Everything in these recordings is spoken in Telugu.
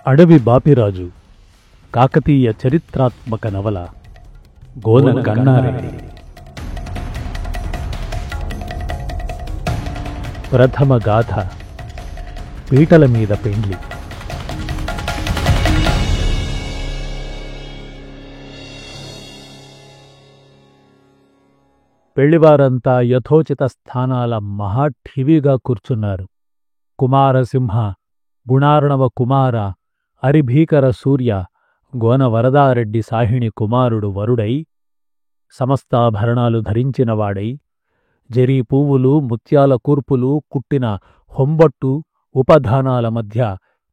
అడవి బాపిరాజు కాకతీయ చరిత్రాత్మక నవల గోన గన్నారెడ్డి. ప్రథమ గాథ పీటల మీద పెండ్లి. పెళ్లివారంతా యథోచిత స్థానాల మహాఠివిగా కూర్చున్నారు. కుమారసింహ, గుణార్ణవ కుమార, అరిభీకర సూర్య, గోన వరదారెడ్డి సాహిణి కుమారుడు వరుడై, సమస్తాభరణాలు ధరించినవాడై, జరీ పువ్వులు, ముత్యాల కూర్పులు కుట్టిన హొంబట్టు ఉపధానాల మధ్య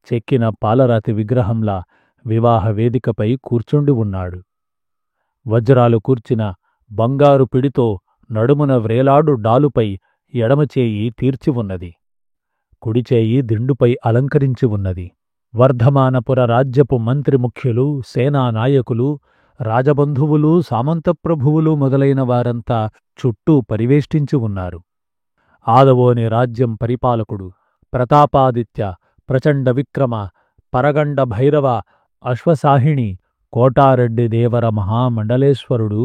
చెక్కిన పాలరాతి విగ్రహంలా వివాహ వేదికపై కూర్చుండి ఉన్నాడు. వజ్రాలు కూర్చిన బంగారు పిడితో నడుమున వ్రేలాడు డాలుపై ఎడమచేయి తీర్చి ఉన్నది. కుడిచేయి దిండుపై అలంకరించి ఉన్నది. వర్ధమానపుర రాజ్యపు మంత్రి ముఖ్యులు, సేనానాయకులు, రాజబంధువులు, సామంతప్రభువులు మొదలైన వారంతా చుట్టూ పరివేష్టించి ఉన్నారు. ఆదవోని రాజ్యం పరిపాలకుడు ప్రతాపాదిత్య, ప్రచండ విక్రమ, పరగండ భైరవ, అశ్వసాహిణి, కోటారెడ్డి దేవర మహామండలేశ్వరుడు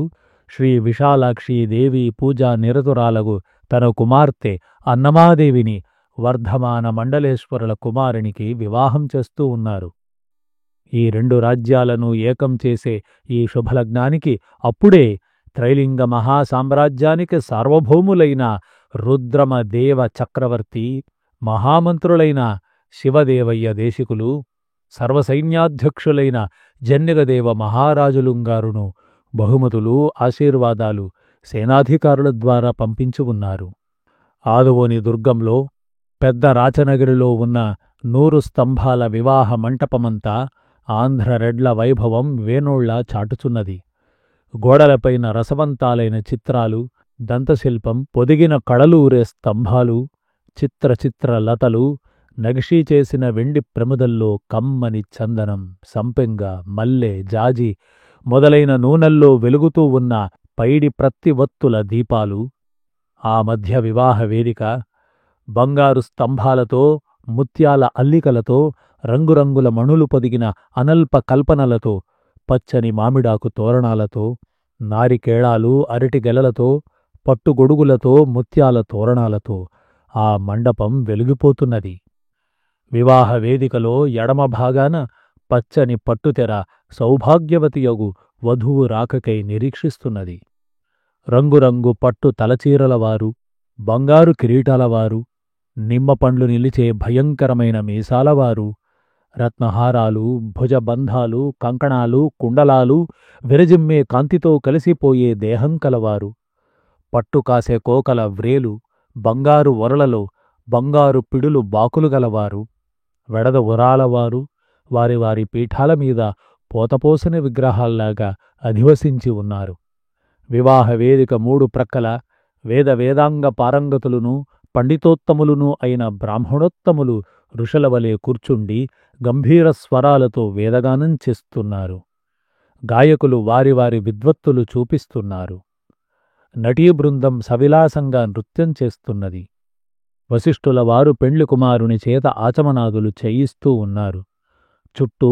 శ్రీ విశాలాక్షీదేవి పూజా నిరతురాలగు తన కుమార్తె అన్నమాదేవిని వర్ధమాన మండలేశ్వరుల కుమారునికి వివాహం చేస్తూ ఉన్నారు. ఈ రెండు రాజ్యాలను ఏకం చేసే ఈ శుభలగ్నానికి అప్పుడే త్రైలింగ మహాసామ్రాజ్యానికి సార్వభౌములైన రుద్రమదేవ చక్రవర్తి, మహామంత్రులైన శివదేవయ్య దేశికులు, సర్వసైన్యాధ్యక్షులైన జన్నిగదేవ మహారాజులుంగారును బహుమతులు, ఆశీర్వాదాలు సేనాధికారుల ద్వారా పంపించి ఉన్నారు. ఆదవోని దుర్గంలో పెద్ద రాచనగిరిలో ఉన్న 100 స్తంభాల వివాహ మంటపమంతా ఆంధ్రరెడ్ల వైభవం వేణోళ్లా చాటుచున్నది. గోడలపైన రసవంతాలైన చిత్రాలు, దంతశిల్పం, పొదిగిన కళలూరే స్తంభాలు, చిత్ర లతలు, నగిషీ చేసిన వెండి ప్రమిదల్లో కమ్మని చందనం, సంపెంగ, మల్లె, జాజి మొదలైన నూనెల్లో వెలుగుతూ ఉన్న పైడి ప్రత్తివత్తుల దీపాలు, ఆ మధ్య వివాహ వేదిక బంగారు స్తంభాలతో, ముత్యాల అల్లికలతో, రంగురంగుల మణులు పొదిగిన అనల్ప కల్పనలతో, పచ్చని మామిడాకు తోరణాలతో, నారికేళాలు, అరటిగెలలతో, పట్టుగొడుగులతో, ముత్యాల తోరణాలతో ఆ మండపం వెలిగిపోతున్నది. వివాహ వేదికలో ఎడమ భాగాన పచ్చని పట్టుతెర సౌభాగ్యవతియగు వధువు రాకకై నిరీక్షిస్తున్నది. రంగురంగు పట్టు తలచీరలవారు, బంగారు కిరీటాలవారు, నిమ్మపండ్లు నిలిచే భయంకరమైన మీసాలవారు, రత్నహారాలు, భుజబంధాలు, కంకణాలు, కుండలాలు, విరజిమ్మే కాంతితో కలిసిపోయే దేహం కలవారు, పట్టుకాసే కోకల వ్రేలు, బంగారు ఒరలలో బంగారు పిడులు బాకులు గలవారు, వెడద ఉరాలవారు వారి వారి పీఠాల మీద పోతపోసిన విగ్రహాల్లాగా అధివసించి ఉన్నారు. వివాహ వేదిక 3 ప్రక్కల వేదాంగ పారంగతులును పండితోత్తములును అయిన బ్రాహ్మణోత్తములు ఋషులవలే కూర్చుండి గంభీర స్వరాలతో వేదగానం చేస్తున్నారు. గాయకులు వారి వారి విద్వత్తులు చూపిస్తున్నారు. నటీబృందం సవిలాసంగా నృత్యం చేస్తున్నది. వశిష్ఠుల వారు పెండ్లి కుమారుని చేత ఆచమనాదులు చేయిస్తూ ఉన్నారు. చుట్టూ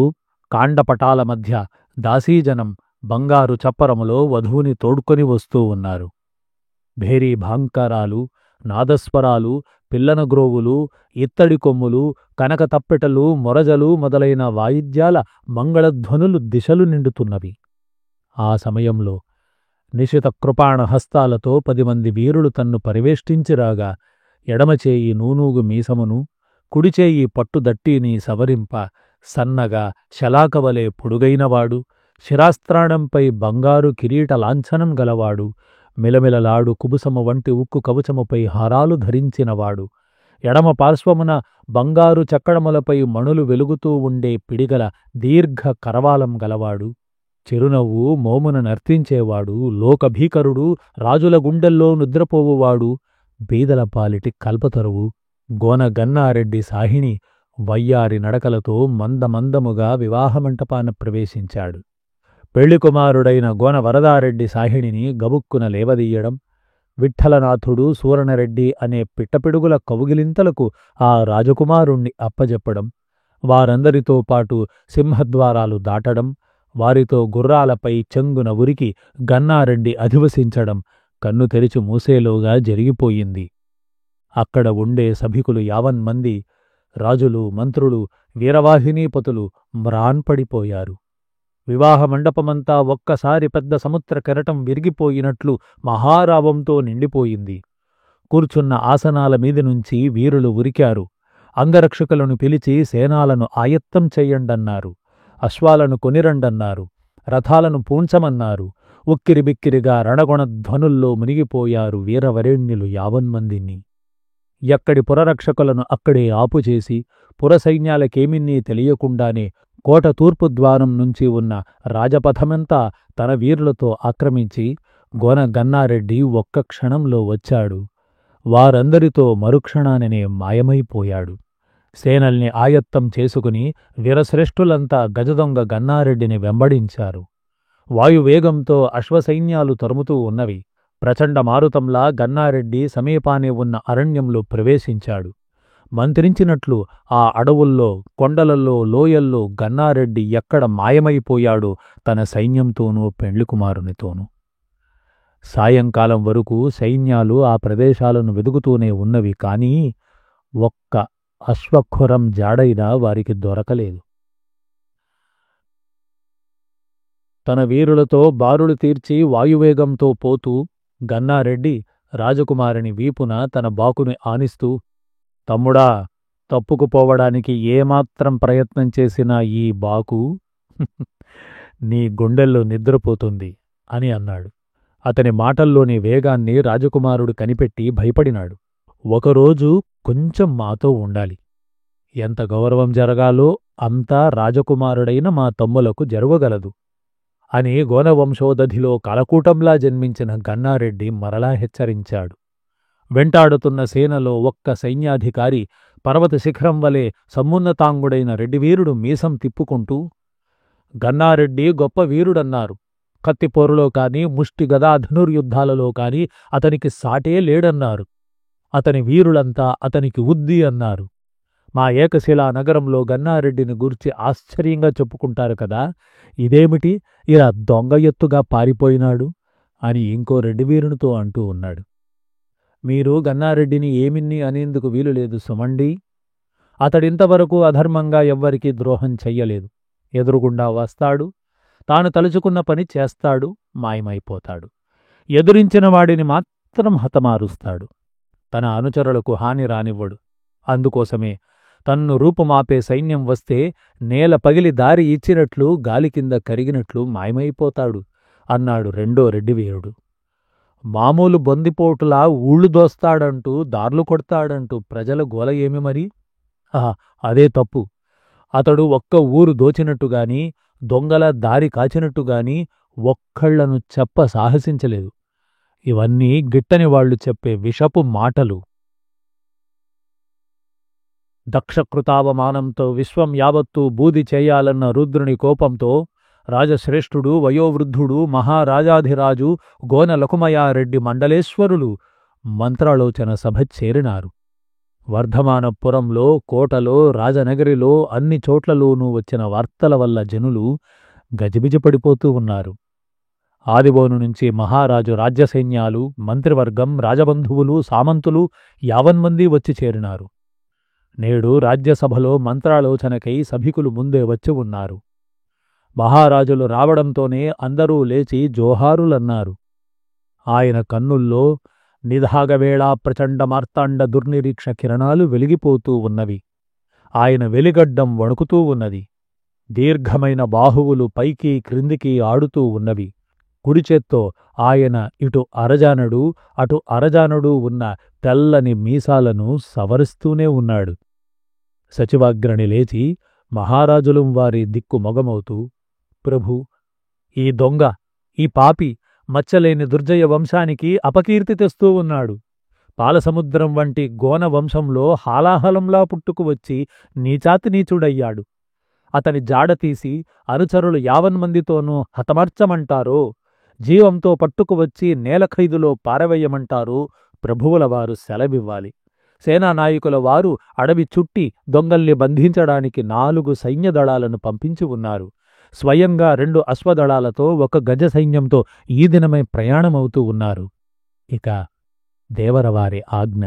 కాండపటాల మధ్య దాసీజనం బంగారు చప్పరములో వధువుని తోడ్కొని వస్తూ ఉన్నారు. భేరీ భాంకరాలు, నాదస్వరాలు, పిల్లనగ్రోవులు, ఇత్తడి కొమ్ములు, కనక తప్పెటలు, మొరజలు మొదలైన వాయిద్యాల మంగళధ్వనులు దిశలు నిండుతున్నవి. ఆ సమయంలో నిశిత కృపాణ హస్తాలతో 10 మంది వీరులు తన్ను పరివేష్టించిరాగా ఎడమచేయి నూనూగు మీసమును, కుడిచేయి పట్టుదట్టీని సవరింప సన్నగా శలాకవలే పొడుగైనవాడు, శిరాస్త్రాణంపై బంగారు కిరీట లాంఛనం గలవాడు, మిలమిలలాడు కుబుసము వంటి ఉక్కు కవచముపై హారాలు ధరించినవాడు, ఎడమ పార్శ్వమున బంగారు చక్కడములపై మణులు వెలుగుతూ ఉండే పిడిగల దీర్ఘ కరవాలం గలవాడు, చిరునవ్వు మోమున నర్తించేవాడు, లోకభీకరుడు, రాజుల గుండెల్లో నిద్రపోవువాడు, బీదల పాలిటి కల్పతరువు గోన గన్నారెడ్డి సాహిణి వయ్యారి నడకలతో మందమందముగా వివాహమంటపాన ప్రవేశించాడు. పెళ్లికుమారుడైన గోన వరదారెడ్డి సాహిణిని గబుక్కున లేవదీయడం, విఠ్ఠలనాథుడు, సూరనరెడ్డి అనే పిట్టపిడుగుల కవుగిలింతలకు ఆ రాజకుమారుణ్ణి అప్పజెప్పడం, వారందరితో పాటు సింహద్వారాలు దాటడం, వారితో గుర్రాలపై చెంగున ఉరికి గన్నారెడ్డి అధివసించడం కన్ను తెరిచి మూసేలోగా జరిగిపోయింది. అక్కడ ఉండే సభికులు యావన్మంది, రాజులు, మంత్రులు, వీరవాహినీపతులు మ్రాన్పడిపోయారు. వివాహ మండపమంతా ఒక్కసారి పెద్ద సముద్ర కెరటం విరిగిపోయినట్లు మహారావంతో నిండిపోయింది. కూర్చున్న ఆసనాల మీది నుంచి వీరులు ఉరికారు. అంగరక్షకులను పిలిచి సేనాలను ఆయత్తం చెయ్యండన్నారు. అశ్వాలను కొనిరండన్నారు. రథాలను పూంచమన్నారు. ఉక్కిరిబిక్కిరిగా రణగొణ ధ్వనుల్లో మునిగిపోయారు వీరవరేణ్యులు యావన్మందిని. ఎక్కడి పురరక్షకులను అక్కడే ఆపుచేసి పురసైన్యాలకేమిన్నీ తెలియకుండానే కోట తూర్పు ద్వారం నుంచి ఉన్న రాజపథమంతా తన వీరులతో ఆక్రమించి గోన గన్నారెడ్డి ఒక్క క్షణంలో వచ్చాడు. వారందరితో మరుక్షణాననే మాయమైపోయాడు. సేనల్ని ఆయత్తం చేసుకుని వీరశ్రేష్ఠులంతా గజదొంగ గన్నారెడ్డిని వెంబడించారు. వాయువేగంతో అశ్వసైన్యాలు తరుముతూ ఉన్నవి. ప్రచండ మారుతంలా గన్నారెడ్డి సమీపానే ఉన్న అరణ్యంలో ప్రవేశించాడు. మంత్రించినట్లు ఆ అడవుల్లో, కొండలల్లో, లోయల్లో గన్నారెడ్డి ఎక్కడ మాయమైపోయాడో తన సైన్యంతోనూ పెండ్లికుమారునితోనూ. సాయంకాలం వరకు సైన్యాలు ఆ ప్రదేశాలను వెదుకుతూనే ఉన్నవి. కానీ ఒక్క అశ్వఖురం జాడైనా వారికి దొరకలేదు. తన వీరులతో బారులు తీర్చి వాయువేగంతో పోతూ గన్నారెడ్డి రాజకుమారుని వీపున తన బాకుని ఆనిస్తూ, తమ్ముడా, తప్పుకుపోవడానికి ఏమాత్రం ప్రయత్నం చేసినా ఈ బాకు నీ గుండెల్లో నిద్రపోతుంది అని అన్నాడు. అతని మాటల్లోని వేగాన్ని రాజకుమారుడు కనిపెట్టి భయపడినాడు. ఒకరోజు కొంచెం మాతో ఉండాలి. ఎంత గౌరవం జరగాలో అంతా రాజకుమారుడైన మా తమ్ములకు జరగగలదు అని గోనవంశోదధిలో కాలకూటంలా జన్మించిన గన్నారెడ్డి మరలా హెచ్చరించాడు. వెంటాడుతున్న సేనలో ఒక్క సైన్యాధికారి పర్వత శిఖరం వలె సమున్నతాంగుడైన రెడ్డివీరుడు మీసం తిప్పుకుంటూ, గన్నారెడ్డి గొప్ప వీరుడన్నారు. కత్తిపోరులో కాని, ముష్టి గదా ధనుర్యుద్ధాలలో కాని అతనికి సాటే లేడన్నారు. అతని వీరులంతా అతనికి ఉద్ది అన్నారు. మా ఏకశిలా నగరంలో గన్నారెడ్డిని గూర్చి ఆశ్చర్యంగా చెప్పుకుంటారు కదా, ఇదేమిటి ఇలా దొంగ ఎత్తుగా పారిపోయినాడు అని ఇంకో రెడ్డివీరునితో అంటూ ఉన్నాడు. మీరు గన్నారెడ్డిని ఏమిన్ని అనేందుకు వీలులేదు సుమండి. అతడింతవరకు అధర్మంగా ఎవ్వరికీ ద్రోహం చెయ్యలేదు. ఎదురుగుండా వస్తాడు, తాను తలుచుకున్న పని చేస్తాడు, మాయమైపోతాడు. ఎదురించిన వాడిని మాత్రం హతమారుస్తాడు. తన అనుచరులకు హాని రానివ్వడు. అందుకోసమే తన్ను రూపుమాపే సైన్యం వస్తే నేల పగిలి దారి ఇచ్చినట్లు, గాలి కింద కరిగినట్లు మాయమైపోతాడు అన్నాడు రెండో రెడ్డివీరుడు. మామూలు బొందిపోటులా ఊళ్ళు దోస్తాడంటూ, దార్లు కొడతాడంటూ ప్రజల గోల ఏమి మరి? అదే తప్పు. అతడు ఒక్క ఊరు దోచినట్టుగాని, దొంగల దారి కాచినట్టుగాని ఒక్కళ్లను చెప్ప సాహసించలేదు. ఇవన్నీ గిట్టని వాళ్లు చెప్పే విషపు మాటలు. దక్షకృతావమానంతో విశ్వం యావత్తూ బూది చేయాలన్న రుద్రుని కోపంతో రాజశ్రేష్ఠుడు, వయోవృద్ధుడు, మహారాజాధిరాజు గోన లకుమయారెడ్డి మండలేశ్వరులు మంత్రాలోచన సభ చేరినారు. వర్ధమానపురంలో, కోటలో, రాజనగరిలో అన్ని చోట్లలోనూ వచ్చిన వార్తల వల్ల జనులు గజిబిజిపడిపోతూ ఉన్నారు. ఆదిబోను నుంచి మహారాజు రాజ్యసైన్యాలు, మంత్రివర్గం, రాజబంధువులు, సామంతులు యావన్మంది వచ్చి చేరినారు. నేడు రాజ్యసభలో మంత్రాలోచనకై సభికులు ముందే వచ్చి ఉన్నారు. మహారాజులు రావడంతోనే అందరూ లేచి జోహారులన్నారు. ఆయన కన్నుల్లో నిదాగవేళా ప్రచండ మార్తాండ దుర్నిరీక్ష కిరణాలు వెలిగిపోతూ ఉన్నవి. ఆయన వెలిగడ్డం వణుకుతూ ఉన్నది. దీర్ఘమైన బాహువులు పైకి క్రిందికి ఆడుతూ ఉన్నవి. కుడిచేత్తో ఆయన ఇటు అరజానడు, అటు అరజానడు ఉన్న తెల్లని మీసాలను సవరిస్తూనే ఉన్నాడు. సచివాగ్రణి లేచి మహారాజులం వారి దిక్కు మొగమవుతూ, ప్రభూ, ఈ దొంగ, ఈ పాపి మచ్చలేని దుర్జయ వంశానికి అపకీర్తి తెస్తూ ఉన్నాడు. పాలసముద్రం వంటి గోన వంశంలో హాలాహలంలా పుట్టుకువచ్చి నీచాతి నీచుడయ్యాడు. అతని జాడతీసి అనుచరులు యావన్మందితోనూ హతమర్చమంటారో, జీవంతో పట్టుకువచ్చి నేలఖైదులో పారవేయమంటారో ప్రభువుల వారు సెలవివ్వాలి. సేనానాయకుల వారు అడవి చుట్టి దొంగల్ని బంధించడానికి 4 సైన్యదళాలను పంపించి ఉన్నారు. స్వయంగా 2 అశ్వదళాలతో 1 గజ సైన్యంతో ఈ దినమే ప్రయాణమవుతూ ఉన్నారు. ఇక దేవరవారి ఆజ్ఞ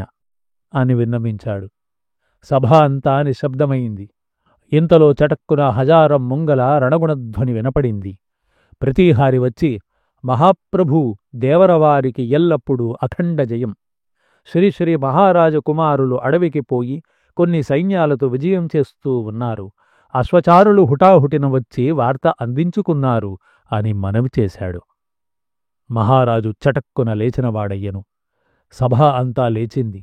అని విన్నవించాడు. సభ అంతా నిశ్శబ్దమైంది. ఇంతలో చటక్కున హజారం ముంగల రణగుణధ్వని వినపడింది. ప్రతీహారి వచ్చి, మహాప్రభూ, దేవరవారికి ఎల్లప్పుడూ అఖండ జయం. శ్రీ మహారాజకుమారులు అడవికి పోయి కొన్ని సైన్యాలతో విజయం చేస్తూ ఉన్నారు. అశ్వచారులు హుటాహుటిన వచ్చి వార్త అందించుకున్నారు అని మనవి చేశాడు. మహారాజు చటక్కున లేచినవాడయ్యను. సభ అంతా లేచింది.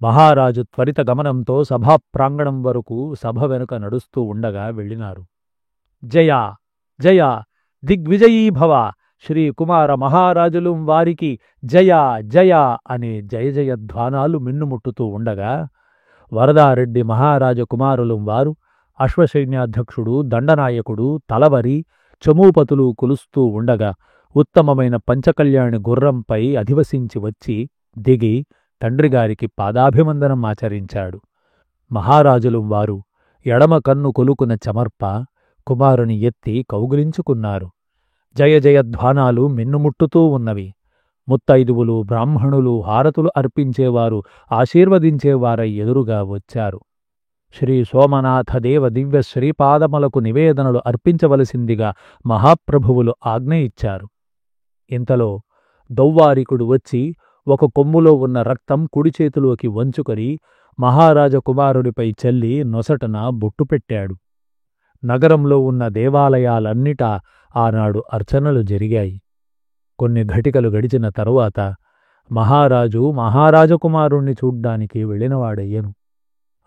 మహారాజు త్వరిత గమనంతో సభాప్రాంగణం వరకు సభ వెనుక నడుస్తూ ఉండగా వెళ్ళినారు. జయ జయ దిగ్విజయీభవ, శ్రీకుమార మహారాజులు వారికి జయ జయ అనే జయ జయధ్వానాలు మిన్నుముట్టుతూ ఉండగా వరదారెడ్డి మహారాజకుమారులు వారు అశ్వసైన్యాధ్యక్షుడు, దండనాయకుడు, తలవరి, చమూపతులు కొలుస్తూ ఉండగా ఉత్తమమైన పంచకళ్యాణి గుర్రంపై అధివసించి వచ్చి దిగి తండ్రిగారికి పాదాభివందనం ఆచరించాడు. మహారాజులు వారు ఎడమ కన్ను కొలుకున చమర్ప కుమారుని ఎత్తి కౌగిలించుకున్నారు. జయ జయధ్వానాలు మిన్నుముట్టుతూ ఉన్నవి. ముత్తైదువులు, బ్రాహ్మణులు హారతులు అర్పించేవారు, ఆశీర్వదించేవారై ఎదురుగా వచ్చారు. శ్రీ సోమనాథదేవ దివ్య శ్రీపాదములకు నివేదనలు అర్పించవలసిందిగా మహాప్రభువులు ఆజ్ఞ ఇచ్చారు. ఇంతలో దౌవ్వారికుడు వచ్చి 1 కొమ్ములో ఉన్న రక్తం కుడి చేతిలోకి వంచుకొని మహారాజకుమారుడిపై చల్లి నొసటన బొట్టు పెట్టాడు. నగరంలో ఉన్న దేవాలయాలన్నిటా ఆనాడు అర్చనలు జరిగాయి. కొన్ని ఘటికలు గడిచిన తరువాత మహారాజకుమారుణ్ణి చూడ్డానికి వెళ్ళినవాడయ్యను.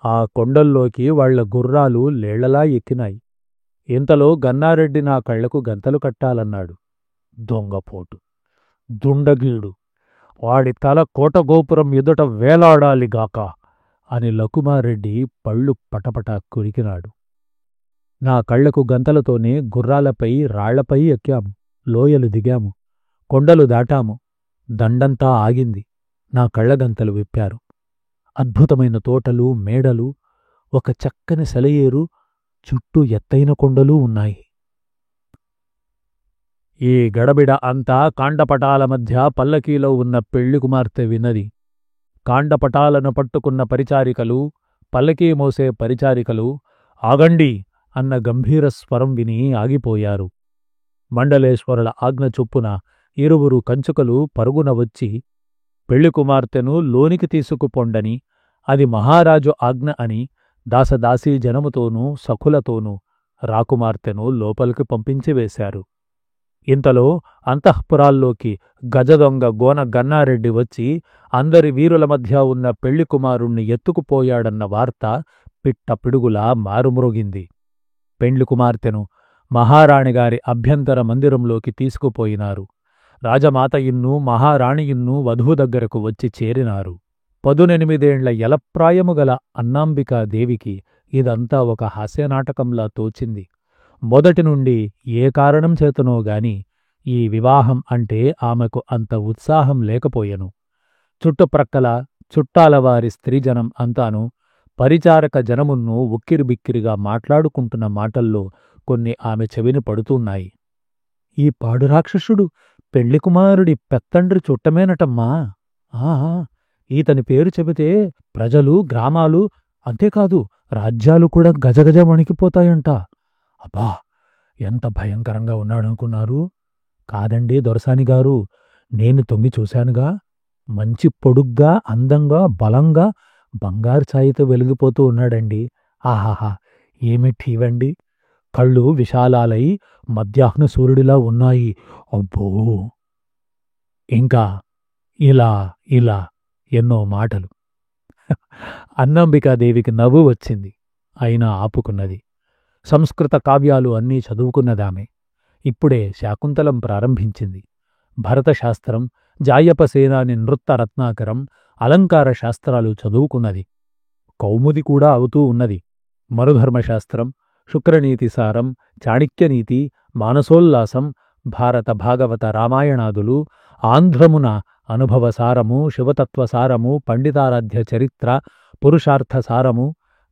ఆ కొండల్లోకి వాళ్ల గుర్రాలు లేళ్లలా ఎక్కినాయి. ఇంతలో గన్నారెడ్డి నా కళ్లకు గంతలు కట్టాలన్నాడు. దొంగపోటు, దుండగీడు, వాడి తల కోటగోపురం ఎదుట వేలాడాలిగాక అని లకుమారెడ్డి పళ్ళు పటపట కురికినాడు. నా కళ్లకు గంతలతోనే గుర్రాలపై రాళ్లపై ఎక్కాము, లోయలు దిగాము, కొండలు దాటాము. దండంతా ఆగింది. నా కళ్లగంతలు విప్పారు. అద్భుతమైన తోటలు, మేడలు, ఒక చక్కని సెలయేరు, చుట్టూ ఎత్తైన కొండలూ ఉన్నాయి. ఈ గడబిడ అంతా కాండపటాల మధ్య పల్లకీలో ఉన్న పెళ్లి కుమార్తె విన్నది. కాండపటాలను పట్టుకున్న పరిచారికలు, పల్లకీ మోసే పరిచారికలు ఆగండి అన్న గంభీర స్వరం విని ఆగిపోయారు. మండలేశ్వరుల ఆజ్ఞ చొప్పున ఇరువురు కంచుకలు పరుగున వచ్చి పెళ్లి కుమార్తెను లోనికి తీసుకుపొండని, అది మహారాజు ఆజ్ఞ అని దాసదాసీ జనముతోనూ సఖులతోనూ రాకుమార్తెను లోపలికి పంపించివేశారు. ఇంతలో అంతఃపురాల్లోకి గజదొంగ గోన గన్నారెడ్డి వచ్చి అందరి వీరుల మధ్య ఉన్న పెళ్లి కుమారుణ్ణి ఎత్తుకుపోయాడన్న వార్త పిట్ట పిడుగులా మారుమ్రోగింది. పెండ్లి కుమార్తెను మహారాణిగారి అభ్యంతర మందిరంలోకి తీసుకుపోయినారు. రాజమాతయిన్నూ మహారాణియిన్నూ వధువు దగ్గరకు వచ్చి చేరినారు. 18 యలప్రాయము గల అన్నాంబికాదేవికి ఇదంతా ఒక హాస్యనాటకంలా తోచింది. మొదటి నుండి ఏ కారణం చేతనో గాని ఈ వివాహం అంటే ఆమెకు అంత ఉత్సాహం లేకపోయెను. చుట్టుప్రక్కల చుట్టాలవారి స్త్రీజనం అంతాను పరిచారక జనమును ఉక్కిరిబిక్కిరిగా మాట్లాడుకుంటున్న మాటల్లో కొన్ని ఆమె చెవిని పడుతున్నాయి. ఈ పాడురాక్షసుడు పెళ్లికుమారుడి పెత్తండ్రి చుట్టమేనటమ్మా. ఈతని పేరు చెబితే ప్రజలు, గ్రామాలు, అంతేకాదు రాజ్యాలు కూడా గజగజ వణికిపోతాయంట. అబ్బా, ఎంత భయంకరంగా ఉన్నాడనుకున్నారు? కాదండి దొరసానిగారు, నేను తొంగి చూశానుగా. మంచి పొడుగ్గా, అందంగా, బలంగా, బంగారు ఛాయతో వెలిగిపోతూ ఉన్నాడండి. ఆహాహా, ఏమిటివండి! కళ్ళు విశాలాలై మధ్యాహ్న సూర్యుడిలా ఉన్నాయి. అబ్బో! ఇంకా ఇలా ఇలా ఎన్నో మాటలు. అన్నాంబికాదేవికి నవ్వు వచ్చింది. అయినా ఆపుకున్నది. సంస్కృత కావ్యాలు అన్నీ చదువుకున్నదామె. ఇప్పుడే శాకుంతలం ప్రారంభించింది. భరతశాస్త్రం, జాయపసేనాని నృత్తరత్నాకరం, అలంకార శాస్త్రాలు చదువుకున్నది. కౌముది కూడా అవుతూ ఉన్నది. మనుధర్మశాస్త్రం, శుక్రనీతిసారం, చాణిక్యనీతి, మానసోల్లాసం, భారత భాగవత రామాయణాదులు, ఆంధ్రమున అనుభవసారము, శివతత్వసారము, పండితారాధ్య చరిత్ర, పురుషార్థసారము,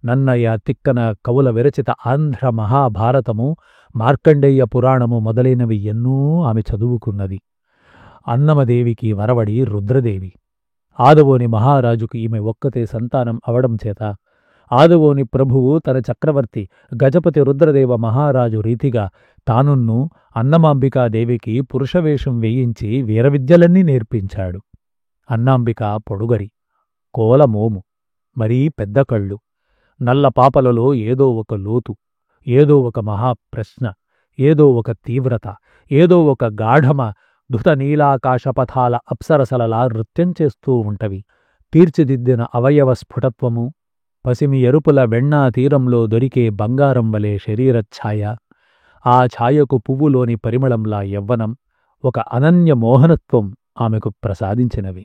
నన్నయ్య తిక్కన కవుల విరచిత ఆంధ్ర మహాభారతము, మార్కండేయ పురాణము మొదలైనవి ఎన్నో ఆమె చదువుకున్నది. అన్నమదేవికి వరవడి రుద్రదేవి. ఆదవోని మహారాజుకు ఈమె ఒక్కతే సంతానం అవడం చేత ఆదవోని ప్రభువు తన చక్రవర్తి గజపతి రుద్రదేవ మహారాజు రీతిగా తానున్ను అన్నమాంబికాదేవికి పురుషవేషం వేయించి వీరవిద్యలన్నీ నేర్పించాడు. అన్నాంబిక పొడుగరి, కోలమోము, మరీ పెద్ద కళ్ళు, నల్ల పాపలలో ఏదో ఒక లోతు, ఏదో ఒక మహాప్రశ్న, ఏదో ఒక తీవ్రత, ఏదో ఒక గాఢమ ధృత నీలాకాశపథాల అప్సరసలలా నృత్యం చేస్తూ ఉంటవి. తీర్చిదిద్దిన అవయవ స్ఫుటత్వము, పసిమి ఎరుపుల వెಣ್ಣా తీరంలో దొరికే బంగారం వలె శరీరఛాయ, ఆ ఛాయకు పువ్వులోని పరిమళంలా యవ్వనం, ఒక అనన్య మోహనత్వం ఆమెకు ప్రసాదించినవి.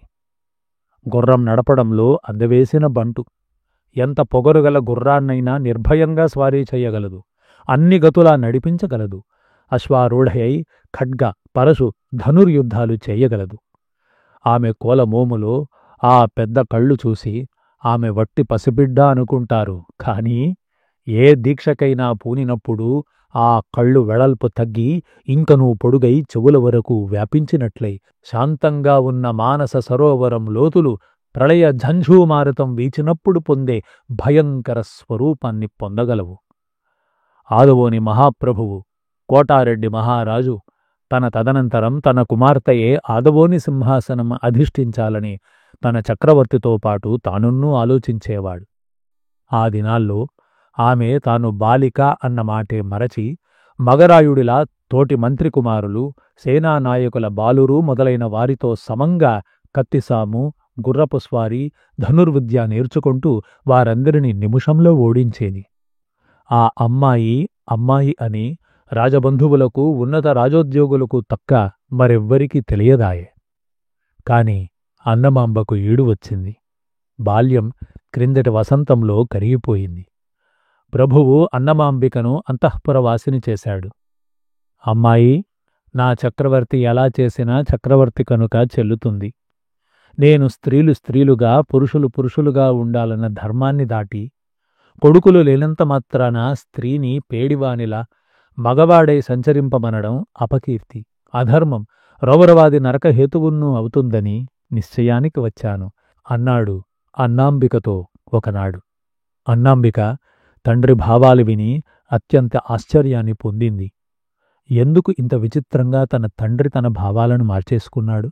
గుర్రం నడపడంలో అందవేసిన బంటు, ఎంత పొగరుగల గుర్రాన్నైనా నిర్భయంగా స్వారీ చెయ్యగలదు, అన్ని గతులా నడిపించగలదు, అశ్వారూఢయై ఖడ్గ పరశు ధనుర్యుద్ధాలు చేయగలదు. ఆమె కోలమోములో ఆ పెద్ద కళ్ళు చూసి ఆమె వట్టి పసిబిడ్డ అనుకుంటారు. కాని ఏ దీక్షకైనా పూనినప్పుడు ఆ కళ్ళు వెడల్పు తగ్గి ఇంకనూ పొడుగై చెవుల వరకు వ్యాపించినట్లై శాంతంగా ఉన్న మానస సరోవరం లోతులు ప్రళయ ఝంఝూమారుతం వీచినప్పుడు పొందే భయంకర స్వరూపాన్ని పొందగలవు. ఆదవోని మహాప్రభువు కోటారెడ్డి మహారాజు తన తదనంతరం తన కుమార్తెయే ఆదవోని సింహాసనం అధిష్ఠించాలని తన చక్రవర్తితో పాటు తానున్నూ ఆలోచించేవాడు. ఆ దినాల్లో ఆమె తాను బాలిక అన్న మాటే మరచి మగరాయుడిలా తోటి మంత్రి కుమారులు, సేనానాయకుల బాలురు మొదలైన వారితో సమంగా కత్తిసాము, గుర్రపు స్వారీ, ధనుర్విద్య నేర్చుకుంటూ వారందరినీ నిమిషంలో ఓడించేది. ఆ అమ్మాయి అమ్మాయి అని రాజబంధువులకు, ఉన్నత రాజోద్యోగులకు తక్క మరెవ్వరికీ తెలియదాయే. కాని అన్నమాంబకు ఈడు వచ్చింది. బాల్యం క్రిందటి వసంతంలో కరిగిపోయింది. ప్రభువు అన్నమాంబికను అంతఃపురవాసిని చేశాడు. అమ్మాయి, నా చక్రవర్తి ఎలా చేసినా చక్రవర్తి కనుక చెల్లుతుంది. నేను స్త్రీలు స్త్రీలుగా, పురుషులు పురుషులుగా ఉండాలన్న ధర్మాన్ని దాటి, కొడుకులు లేనంత మాత్రాన స్త్రీని పేడివానిలా మగవాడై సంచరింపమనడం అపకీర్తి, అధర్మం, రౌరవాది నరకహేతువున్నూ అవుతుందని నిశ్చయానికి వచ్చాను అన్నాడు అన్నాంబికతో ఒకనాడు. అన్నాంబిక తండ్రి భావాలు విని అత్యంత ఆశ్చర్యాన్ని పొందింది. ఎందుకు ఇంత విచిత్రంగా తన తండ్రి తన భావాలను మార్చేసుకున్నాడు?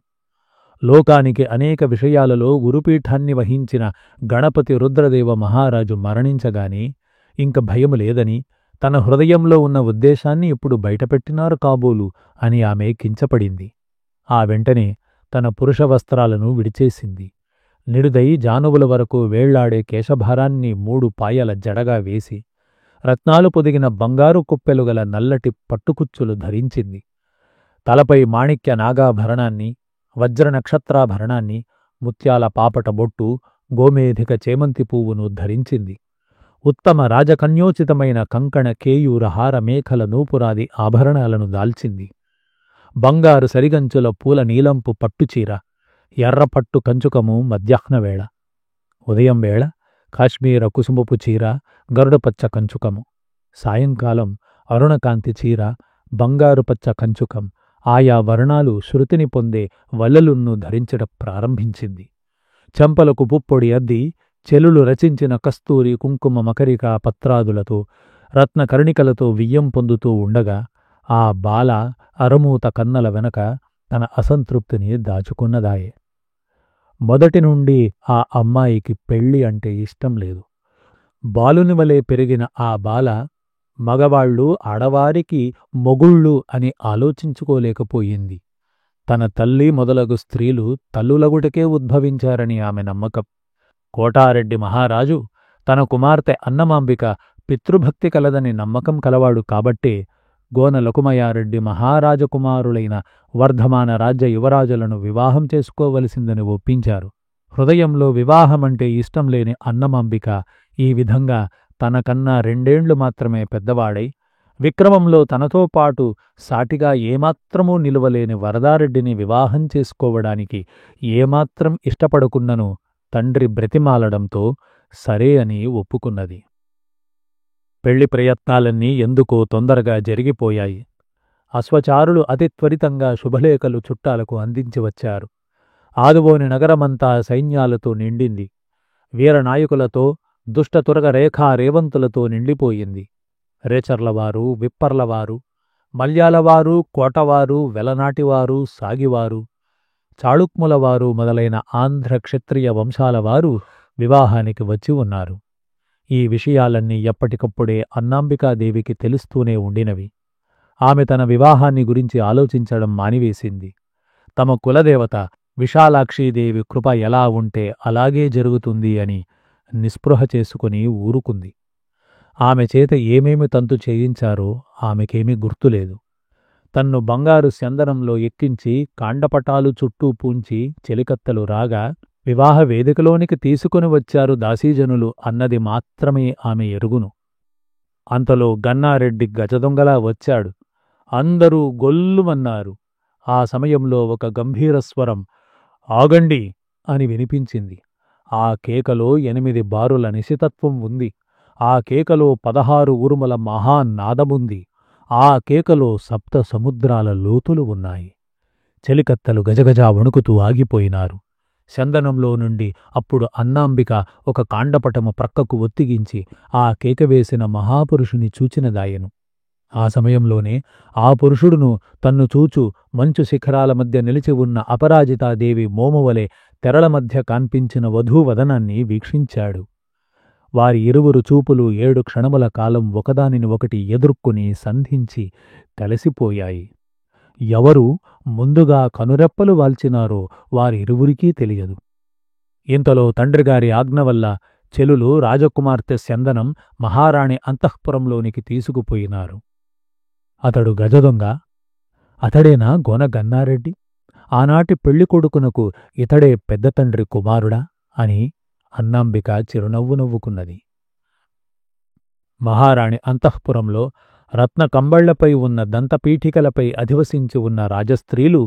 లోకానికి అనేక విషయాలలో గురుపీఠాన్ని వహించిన గణపతి రుద్రదేవ మహారాజు మరణించగానే ఇంక భయము లేదని, తన హృదయంలో ఉన్న ఉద్దేశాన్ని ఇప్పుడు బయటపెట్టినారు కాబోలు అని ఆమె కించపడింది. ఆ వెంటనే తన పురుష వస్త్రాలను విడిచేసింది. నిడుదై జానువుల వరకు వేళ్లాడే కేశభారాన్ని 3 పాయల జడగా వేసి, రత్నాలు పొదిగిన బంగారు కుప్పెలుగల నల్లటి పట్టుకుచ్చులు ధరించింది. తలపై మాణిక్య నాగాభరణాన్ని, వజ్ర నక్షత్రాభరణాన్ని, ముత్యాల పాపట బొట్టు, గోమేధిక చేమంతి పువ్వును ధరించింది. ఉత్తమ రాజకన్యోచితమైన కంకణ కేయూర హార మేఖల నూపురాది ఆభరణాలను దాల్చింది. బంగారు సరిగంచుల పూల నీలంపు పట్టుచీర, ఎర్రపట్టు కంచుకము మధ్యాహ్నవేళ. ఉదయం వేళ కాశ్మీర కుసుమపు చీర, గరుడపచ్చ కంచుకము. సాయంకాలం అరుణకాంతి చీర, బంగారుపచ్చ కంచుకం, ఆయా వర్ణాలు శృతిని పొందే వల్లలున్ను ధరించడం ప్రారంభించింది. చెంపలకు పుప్పొడి అద్ది చెలులు రచించిన కస్తూరి కుంకుమ మకరిక పత్రాదులతో, రత్నకర్ణికలతో వియ్యం పొందుతూ ఉండగా ఆ బాల అరమూత కన్నల వెనక తన అసంతృప్తిని దాచుకున్నదాయే. మొదటి నుండి ఆ అమ్మాయికి పెళ్ళి అంటే ఇష్టం లేదు. బాలునివలే పెరిగిన ఆ బాల మగవాళ్ళు ఆడవారికి మొగుళ్ళు అని ఆలోచించుకోలేకపోయింది. తన తల్లి మొదలగు స్త్రీలు తల్లులగుటకే ఉద్భవించారని ఆమె నమ్మకం. కోటారెడ్డి మహారాజు తన కుమార్తె అన్నమాంబిక పితృభక్తి కలదని నమ్మకం కలవాడు కాబట్టే గోన లకుమయారెడ్డి మహారాజకుమారులైన వర్ధమాన రాజ్య యువరాజులను వివాహం చేసుకోవలసిందని ఒప్పించారు. హృదయంలో వివాహమంటే ఇష్టం లేని అన్నమాంబిక ఈ విధంగా తనకన్నా 2 ఏండ్లు మాత్రమే పెద్దవాడై విక్రమంలో తనతో పాటు సాటిగా ఏమాత్రమూ నిలువలేని వరదారెడ్డిని వివాహం చేసుకోవడానికి ఏమాత్రం ఇష్టపడకున్నను తండ్రి బ్రతిమాలడంతో సరే అని ఒప్పుకున్నది. పెళ్లి ప్రయత్నాలన్నీ ఎందుకో తొందరగా జరిగిపోయాయి. అశ్వచారులు అతి త్వరితంగా శుభలేఖలు చుట్టాలకు అందించి వచ్చారు. ఆదువోని నగరమంతా సైన్యాలతో నిండింది. వీరనాయకులతో, దుష్టతురగ రేఖా రేవంతులతో నిండిపోయింది. రేచర్లవారు, విప్పర్లవారు, మల్యాలవారు, కోటవారు, వెలనాటివారు, సాగివారు, చాళుక్ములవారు మొదలైన ఆంధ్ర క్షత్రియ వంశాలవారు వివాహానికి వచ్చి ఉన్నారు. ఈ విషయాలన్నీ ఎప్పటికప్పుడే అన్నాంబికాదేవికి తెలుస్తూనే ఉండినవి. ఆమె తన వివాహాన్ని గురించి ఆలోచించడం మానివేసింది. తమ కులదేవత విశాలాక్షీదేవి కృప ఎలా ఉంటే అలాగే జరుగుతుంది అని నిస్పృహ చేసుకుని ఊరుకుంది. ఆమె చేత ఏమేమి తంతు చేయించారో ఆమెకేమీ గుర్తులేదు. తన్ను బంగారు చందనంలో ఎక్కించి కాండపటాలు చుట్టూ పూంచి చెలికత్తలు రాగా వివాహ వేదికలోనికి తీసుకుని వచ్చారు దాసీజనులు అన్నది మాత్రమే ఆమె ఎరుగును. అంతలో గన్నారెడ్డి గజదొంగలా వచ్చాడు. అందరూ గొల్లుమన్నారు. ఆ సమయంలో ఒక గంభీరస్వరం ఆగండి అని వినిపించింది. ఆ కేకలో 8 బారుల నిశితత్వం ఉంది. ఆ కేకలో 16 ఉరుముల మహానాదముంది. ఆ కేకలో 7 సముద్రాల లోతులు ఉన్నాయి. చెలికత్తలు గజగజా వణుకుతూ ఆగిపోయినారు. చందనంలో నుండి అప్పుడు అన్నాంబిక ఒక కాండపటము ప్రక్కకు ఒత్తిగించి ఆ కేకవేసిన మహాపురుషుని చూచినదాయెను. ఆ సమయంలోనే ఆ పురుషుడును తన్ను చూచు మంచు శిఖరాల మధ్య నిలిచి ఉన్న అపరాజితాదేవి మోమువలే తెరల మధ్య కాన్పించిన వధూవదనాన్ని వీక్షించాడు. వారి ఇరువురు చూపులు 7 క్షణముల కాలం ఒకదానిని ఒకటి ఎదుర్కొని సంధించి కలిసిపోయాయి. ఎవరు ముందుగా కనురెప్పలు వాల్చినారో వారిరువురికీ తెలియదు. ఇంతలో తండ్రిగారి ఆజ్ఞ వల్ల చెలులు రాజకుమార్తె చందనం మహారాణి అంతఃపురంలోనికి తీసుకుపోయినారు. అతడు గజదొంగ. అతడేనా గోన గన్నారెడ్డి? ఆనాటి పెళ్లికొడుకునకు ఇతడే పెద్ద తండ్రి కుమారుడా అని అన్నాంబిక చిరునవ్వు నవ్వుకున్నది. మహారాణి అంతఃపురంలో రత్న కంబళ్లపై ఉన్న దంతపీఠికలపై అధివసించి ఉన్న రాజస్త్రీలు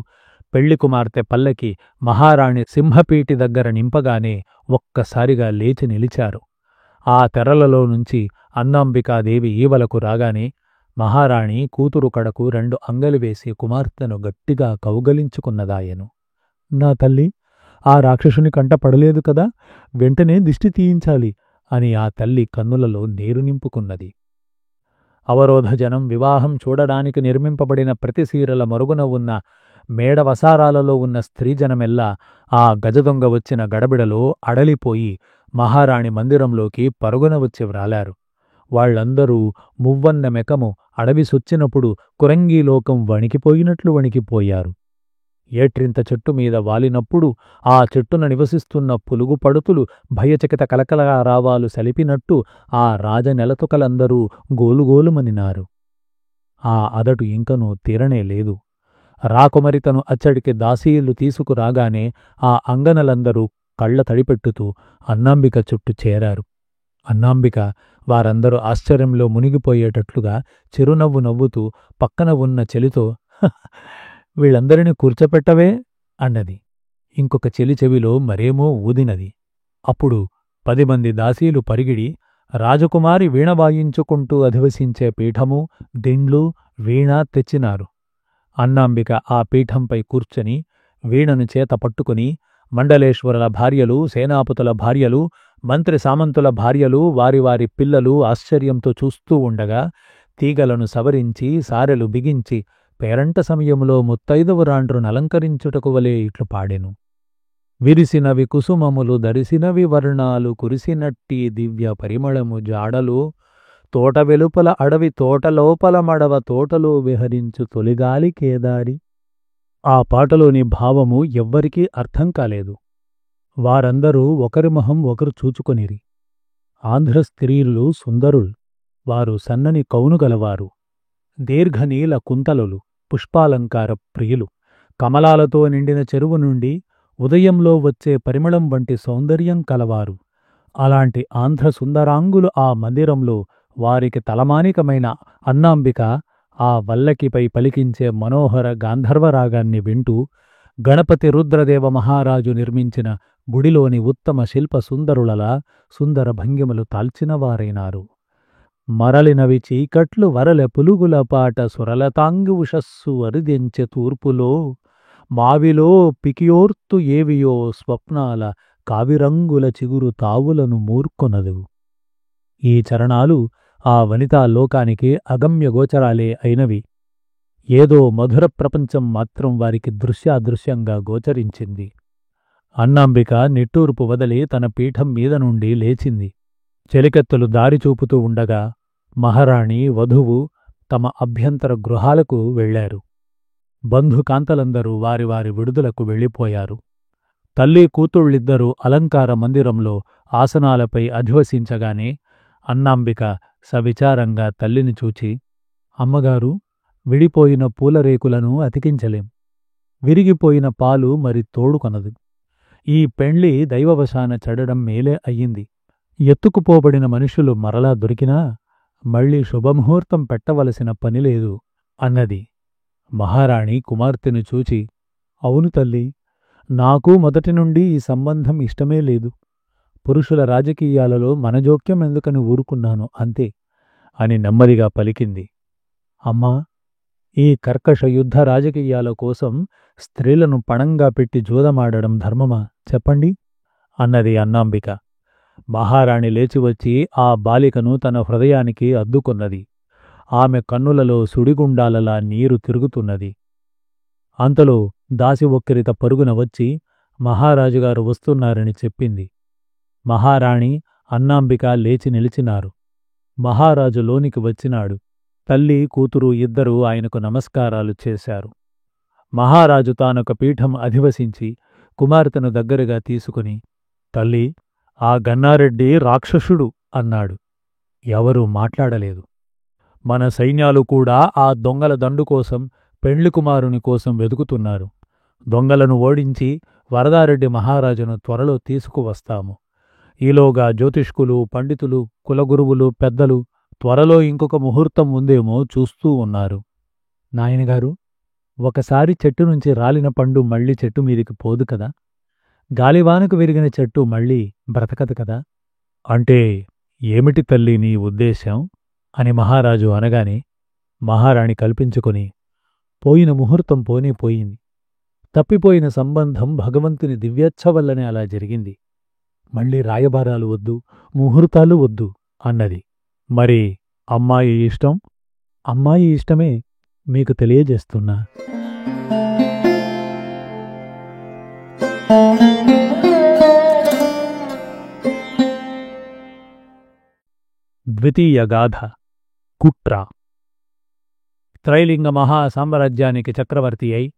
పెళ్లి కుమార్తె పల్లకి మహారాణి సింహపీఠి దగ్గర నింపగానే ఒక్కసారిగా లేచి నిలిచారు. ఆ తెరలలో నుంచి అన్నాంబికాదేవి ఈవలకు రాగానే మహారాణి కూతురు కడకు 2 అంగలి వేసి కుమార్తెను గట్టిగా కౌగలించుకున్నదాయెను. నా తల్లి, ఆ రాక్షసుని కంట పడలేదు కదా, వెంటనే దిష్టి తీయించాలి అని ఆ తల్లి కన్నులలో నీరు నింపుకున్నది. అవరోధజనం వివాహం చూడడానికి నిర్మింపబడిన ప్రతిసీరల మరుగున ఉన్న మేడవసారాలలో ఉన్న స్త్రీజనమెల్లా ఆ గజదొంగ వచ్చిన గడబిడలో అడలిపోయి మహారాణి మందిరంలోకి పరుగున వచ్చి వ్రాలారు. వాళ్లందరూ మువ్వన్న మెకము అడవిసొచ్చినప్పుడు కురంగీలోకం వణికిపోయినట్లు వణికిపోయారు. ఏట్రింత చెట్టుమీద వాలినప్పుడు ఆ చెట్టున నివసిస్తున్న పులుగుపడుతులు భయచకిత కలకలరావాలు సలిపినట్టు ఆ రాజనెలతుకలందరూ గోలుగోలుమనినారు. ఆ అదటు ఇంకనూ తీరనే లేదు. రాకుమరితను అచ్చడికి దాసీలు తీసుకురాగానే ఆ అంగనలందరూ కళ్ల తడిపెట్టుతూ అన్నాంబిక చుట్టూ చేరారు. అన్నాంబిక వారందరూ ఆశ్చర్యంలో మునిగిపోయేటట్లుగా చిరునవ్వు నవ్వుతూ పక్కన ఉన్న చెలితో వీళ్ళందరినీ కూర్చోపెట్టవే అన్నది. ఇంకొక చెలి చెవిలో మరేమో ఊదినది. అప్పుడు 10 మంది దాసీలు పరిగిడి రాజకుమారి వీణ వాయించుకుంటూ అధివసించే పీఠము, దిండ్లు, వీణ తెచ్చినారు. అన్నాంబిక ఆ పీఠంపై కూర్చొని వీణను చేత పట్టుకుని మండలేశ్వరుల భార్యలు, సేనాపతుల భార్యలు, మంత్రి సామంతుల భార్యలు, వారి వారి పిల్లలు ఆశ్చర్యంతో చూస్తూ ఉండగా తీగలను సవరించి సారెలు బిగించి పేరంట సమయంలో ముత్తైదువురాండ్రును అలంకరించుటకు వలె ఇట్లు పాడెను. విరిసినవి కుసుమములు దరిసినవి వర్ణాలు కురిసినట్టి దివ్య పరిమళము జాడలు తోట వెలుపల అడవి తోటలోపల మడవ తోటలో విహరించు తొలిగాలి కేదారి. ఆ పాటలోని భావము ఎవ్వరికీ అర్థం కాలేదు. వారందరూ ఒకరి మొహం ఒకరు చూచుకొనిరి. ఆంధ్ర స్త్రీలు సుందరులు. వారు సన్నని కౌనుగలవారు, దీర్ఘనీల కుంతలులు, పుష్పాలంకార ప్రియులు. కమలాలతో నిండిన చెరువు నుండి ఉదయంలో వచ్చే పరిమళం వంటి సౌందర్యం కలవారు. అలాంటి ఆంధ్ర సుందరాంగులు ఆ మందిరంలో వారికి తలమానికమైన అన్నాంబిక ఆ వల్లకిపై పలికించే మనోహర గాంధర్వరాగాన్ని వింటూ గణపతి రుద్రదేవ మహారాజు నిర్మించిన గుడిలోని ఉత్తమ శిల్ప సుందరులలా సుందర భంగిమలు తాల్చినవారైనారు. మరలినవి చీకట్లు వరలె పులుగుల పాట సురలతాంగి ఉషస్సు అరిదెంచె తూర్పులో మావిలో పికియోర్తు ఏవియో స్వప్నాల కావిరంగుల చిగురు తావులను మూర్కొనదు. ఈ చరణాలు ఆ వనితా లోకానికి అగమ్యగోచరాలే అయినవి. ఏదో మధుర ప్రపంచం మాత్రం వారికి దృశ్యాదృశ్యంగా గోచరించింది. అన్నాంబిక నిట్టూర్పు వదలి తన పీఠం మీద నుండి లేచింది. చెలికెత్తులు దారి చూపుతూ ఉండగా మహారాణి వధువు తమ అభ్యంతర గృహాలకు వెళ్లారు. బంధుకాంతలందరూ వారి వారి విడుదలకు వెళ్ళిపోయారు. తల్లి కూతుళ్ళిద్దరూ అలంకార మందిరంలో ఆసనాలపై అధివసించగానే అన్నాంబిక సవిచారంగా తల్లిని చూచి, అమ్మగారు, విడిపోయిన పూలరేకులను అతికించలేం. విరిగిపోయిన పాలు మరి తోడుకొనదు. ఈ పెండ్లి దైవవశాన చెడడం మేలే అయ్యింది. ఎత్తుకుపోబడిన మనుషులు మరలా దొరికినా మళ్లీ శుభముహూర్తం పెట్టవలసిన పనిలేదు అన్నది. మహారాణి కుమార్తెను చూచి, అవును తల్లి, నాకు మొదటి నుండి ఈ సంబంధం ఇష్టమే లేదు. పురుషుల రాజకీయాలలో మన జోక్యం ఎందుకని ఊరుకున్నాను అంతే అని నెమ్మదిగా పలికింది. అమ్మా, ఈ కర్కశ యుద్ధ రాజకీయాల కోసం స్త్రీలను పణంగా పెట్టి జూదమాడడం ధర్మమా చెప్పండి అన్నది అన్నాంబిక. మహారాణి లేచివచ్చి ఆ బాలికను తన హృదయానికి అద్దుకొన్నది. ఆమె కన్నులలో సుడిగుండాలలా నీరు తిరుగుతున్నది. అంతలో దాసి ఒక్కిరిత పరుగున వచ్చి మహారాజుగారు వస్తున్నారని చెప్పింది. మహారాణి, అన్నాంబిక లేచి నిలిచినారు. మహారాజు లోనికి వచ్చినాడు. తల్లి కూతురు ఇద్దరూ ఆయనకు నమస్కారాలు చేశారు. మహారాజు తానొక పీఠం అధివసించి కుమార్తెను దగ్గరగా తీసుకుని, తల్లి, ఆ గన్నారెడ్డి రాక్షసుడు అన్నాడు. ఎవరూ మాట్లాడలేదు. మన సైన్యాలు కూడా ఆ దొంగల దండు కోసం, పెండ్లి కుమారుని కోసం వెదుకుతున్నారు. దొంగలను ఓడించి వరదారెడ్డి మహారాజును త్వరలో తీసుకువస్తాము. ఈలోగా జ్యోతిష్కులు, పండితులు, కులగురువులు, పెద్దలు త్వరలో ఇంకొక ముహూర్తం ఉందేమో చూస్తూ ఉన్నారు. నాయనగారు, ఒకసారి చెట్టు నుంచి రాలిన పండు మళ్ళీ చెట్టు మీదికి పోదు కదా, గాలివానకు విరిగిన చెట్టు మళ్ళీ బ్రతకదు కదా. అంటే ఏమిటి తల్లి నీ ఉద్దేశం అని మహారాజు అనగానే మహారాణి కల్పించుకొని, పోయిన ముహూర్తం పోనే పోయింది. తప్పిపోయిన సంబంధం భగవంతుని దివ్యేచ్ఛ వల్లనే అలా జరిగింది. మళ్ళీ రాయబారాలు వద్దు, ముహూర్తాలు వద్దు అన్నది. మరి అమ్మాయి ఇష్టం? అమ్మాయి ఇష్టమే మీకు తెలియజేస్తున్నా. ద్వితీయ గాథ. కుట్ర. త్రైలింగ మహాసామ్రాజ్యానికి చక్రవర్తి అయి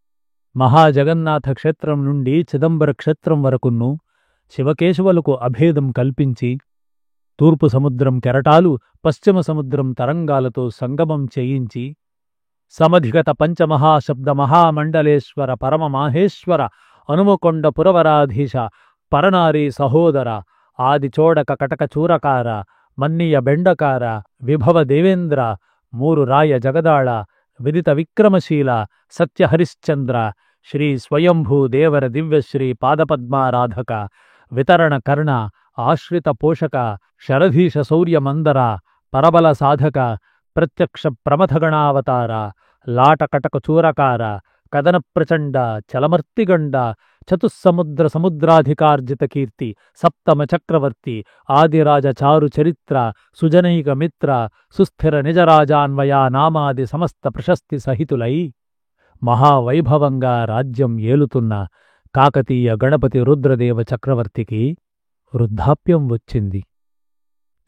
మహాజగన్నాథ క్షేత్రం నుండి చిదంబర క్షేత్రం వరకును శివకేశవులకు అభేదం కల్పించి తూర్పు సముద్రం కెరటాలు పశ్చిమ సముద్రం తరంగాలతో సంగమం చేయించి సమధిగత పంచమహాశబ్ద మహామండలేశ్వర పరమ మాహేశ్వర అనుమకొండ పురవరాధీశ పరనారీ సహోదర ఆదిచోడక కటక చూరకార మన్నియ బెండకార విభవ దేవేంద్ర మూరు రాయ జగదాళ విదిత విక్రమశీల సత్యహరిశ్చంద్ర శ్రీ స్వయంభూ దేవర దివ్యశ్రీ పాదపద్మారాధక వితరణ కర్ణ ఆశ్రిత పోషక శరధీశ శౌర్యమందర పరబల సాధక ప్రత్యక్ష ప్రమథగణావతార లాటకటక చూరకార కదన ప్రచండ చలమర్తిగండ చతుస్సముద్ర సముద్రాధికార్జిత కీర్తి సప్తమ చక్రవర్తి ఆదిరాజ చారు చరిత్ర సుజనైక మిత్ర సుస్థిర నిజరాజాన్వయా నామాది సమస్త ప్రశస్తి సహితులై మహావైభవంగా రాజ్యం ఏలుతున్న కాకతీయ గణపతి రుద్రదేవ చక్రవర్తికి వృద్ధాప్యం వచ్చింది.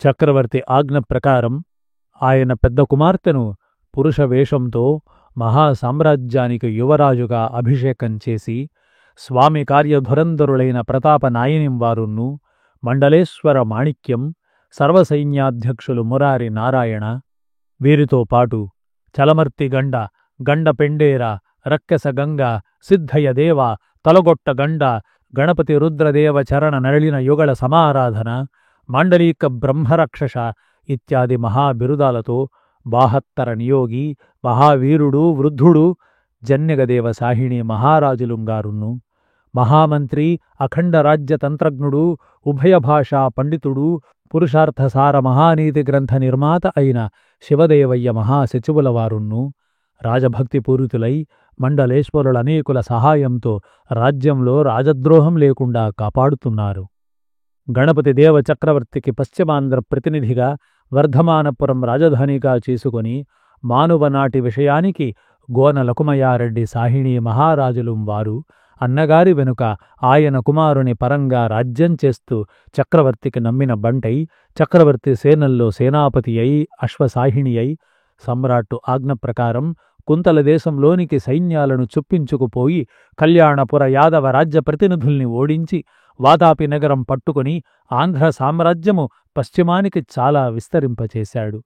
చక్రవర్తి ఆజ్ఞ ప్రకారం ఆయన పెద్ద కుమార్తెను పురుషవేషంతో మహాసామ్రాజ్యానికి యువరాజుగా అభిషేకం చేసి స్వామి కార్యధురంధరులైన ప్రతాపనాయనిం వారును మండలేశ్వర మాణిక్యం సర్వసైన్యాధ్యక్షులు మురారి నారాయణ వీరితో పాటు చలమర్తి గండ గండ పెండేర రక్కస గంగ సిద్ధయ్యదేవ తలగొట్ట గండ గణపతి రుద్రదేవ చరణ నరళిన యుగళ సమారాధన మాండలీక బ్రహ్మరక్షస ఇత్యాది మహాబిరుదాలతో బాహత్తర నియోగి, మహావీరుడు, వృద్ధుడు జన్యగదేవ సాహిణి మహారాజులుంగారును, మహామంత్రి, అఖండ రాజ్య తంత్రజ్ఞుడు, ఉభయభాషా పండితుడు, పురుషార్థసార మహానీతి గ్రంథ నిర్మాత అయిన శివదేవయ్య మహాసచివుల వారును రాజభక్తిపూరితులై మండలేశ్వరులనేకుల సహాయంతో రాజ్యంలో రాజద్రోహం లేకుండా కాపాడుతున్నారు. గణపతి దేవ చక్రవర్తికి పశ్చిమాంధ్ర ప్రతినిధిగా వర్ధమానపురం రాజధానిగా చేసుకుని మానువనాటి విషయానికి గోన లకుమయారెడ్డి సాహిణీ మహారాజులు వారు అన్నగారి వెనుక ఆయన కుమారుని పరంగా రాజ్యం చేస్తూ చక్రవర్తికి నమ్మిన బంటై చక్రవర్తి సేనల్లో సేనాపతి అయి అశ్వసాహిణి అయి సమ్రాట్టు ఆజ్ఞ ప్రకారం కుంతల దేశంలోనికి సైన్యాలను చొప్పించుకుపోయి కళ్యాణపుర యాదవ రాజ్య ప్రతినిధుల్ని ఓడించి వాతాపి నగరం పట్టుకుని ఆంధ్ర సామ్రాజ్యము పశ్చిమానికి చాలా విస్తరింపచేశాడు.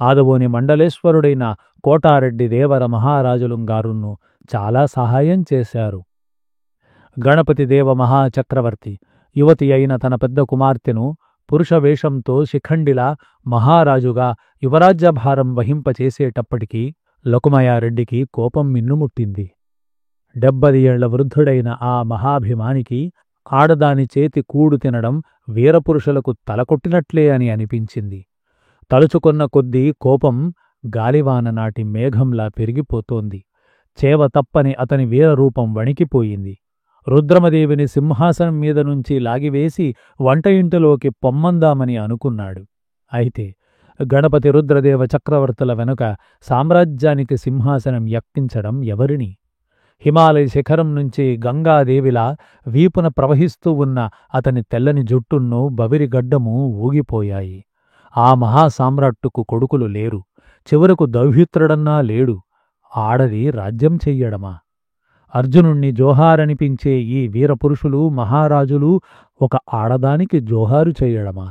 ఆదవోని మండలేశ్వరుడైన కోటారెడ్డి దేవర మహారాజులుంగారును చాలా సహాయం చేశారు. గణపతి దేవ మహాచక్రవర్తి యువతి అయిన తన పెద్ద కుమార్తెను పురుషవేషంతో శిఖండిలా మహారాజుగా యువరాజ్యభారం వహింపచేసేటప్పటికీ లకుమయారెడ్డికి కోపం మిన్నుముట్టింది. 70 ఏళ్ల వృద్ధుడైన ఆ మహాభిమానికి ఆడదాని చేతి కూడు తినడం వీరపురుషులకు తలకొట్టినట్లే అని అనిపించింది. తలుచుకొన్న కొద్దీ కోపం గాలివాన నాటి మేఘంలా పెరిగిపోతోంది. చేవ తప్పని అతని వీరరూపం వణికిపోయింది. రుద్రమదేవిని సింహాసనం మీద నుంచి లాగివేసి వంట ఇంటిలోకి పొమ్మందామని అనుకున్నాడు. అయితే గణపతి రుద్రదేవ చక్రవర్తుల వెనుక సామ్రాజ్యానికి సింహాసనం ఎక్కించడం ఎవరిని? హిమాలయ శిఖరం నుంచి గంగాదేవిలా వీపున ప్రవహిస్తూ ఉన్న అతని తెల్లని జుట్టును బవిరిగడ్డము ఊగిపోయాయి. ఆ మహాసామ్రాట్టుకు కొడుకులు లేరు, చివరకు దౌహిత్రుడన్నా లేడు. ఆడది రాజ్యం చెయ్యడమా? అర్జునుణ్ణి జోహారనిపించే ఈ వీరపురుషులు మహారాజులు ఒక ఆడదానికి జోహారు చేయడమా?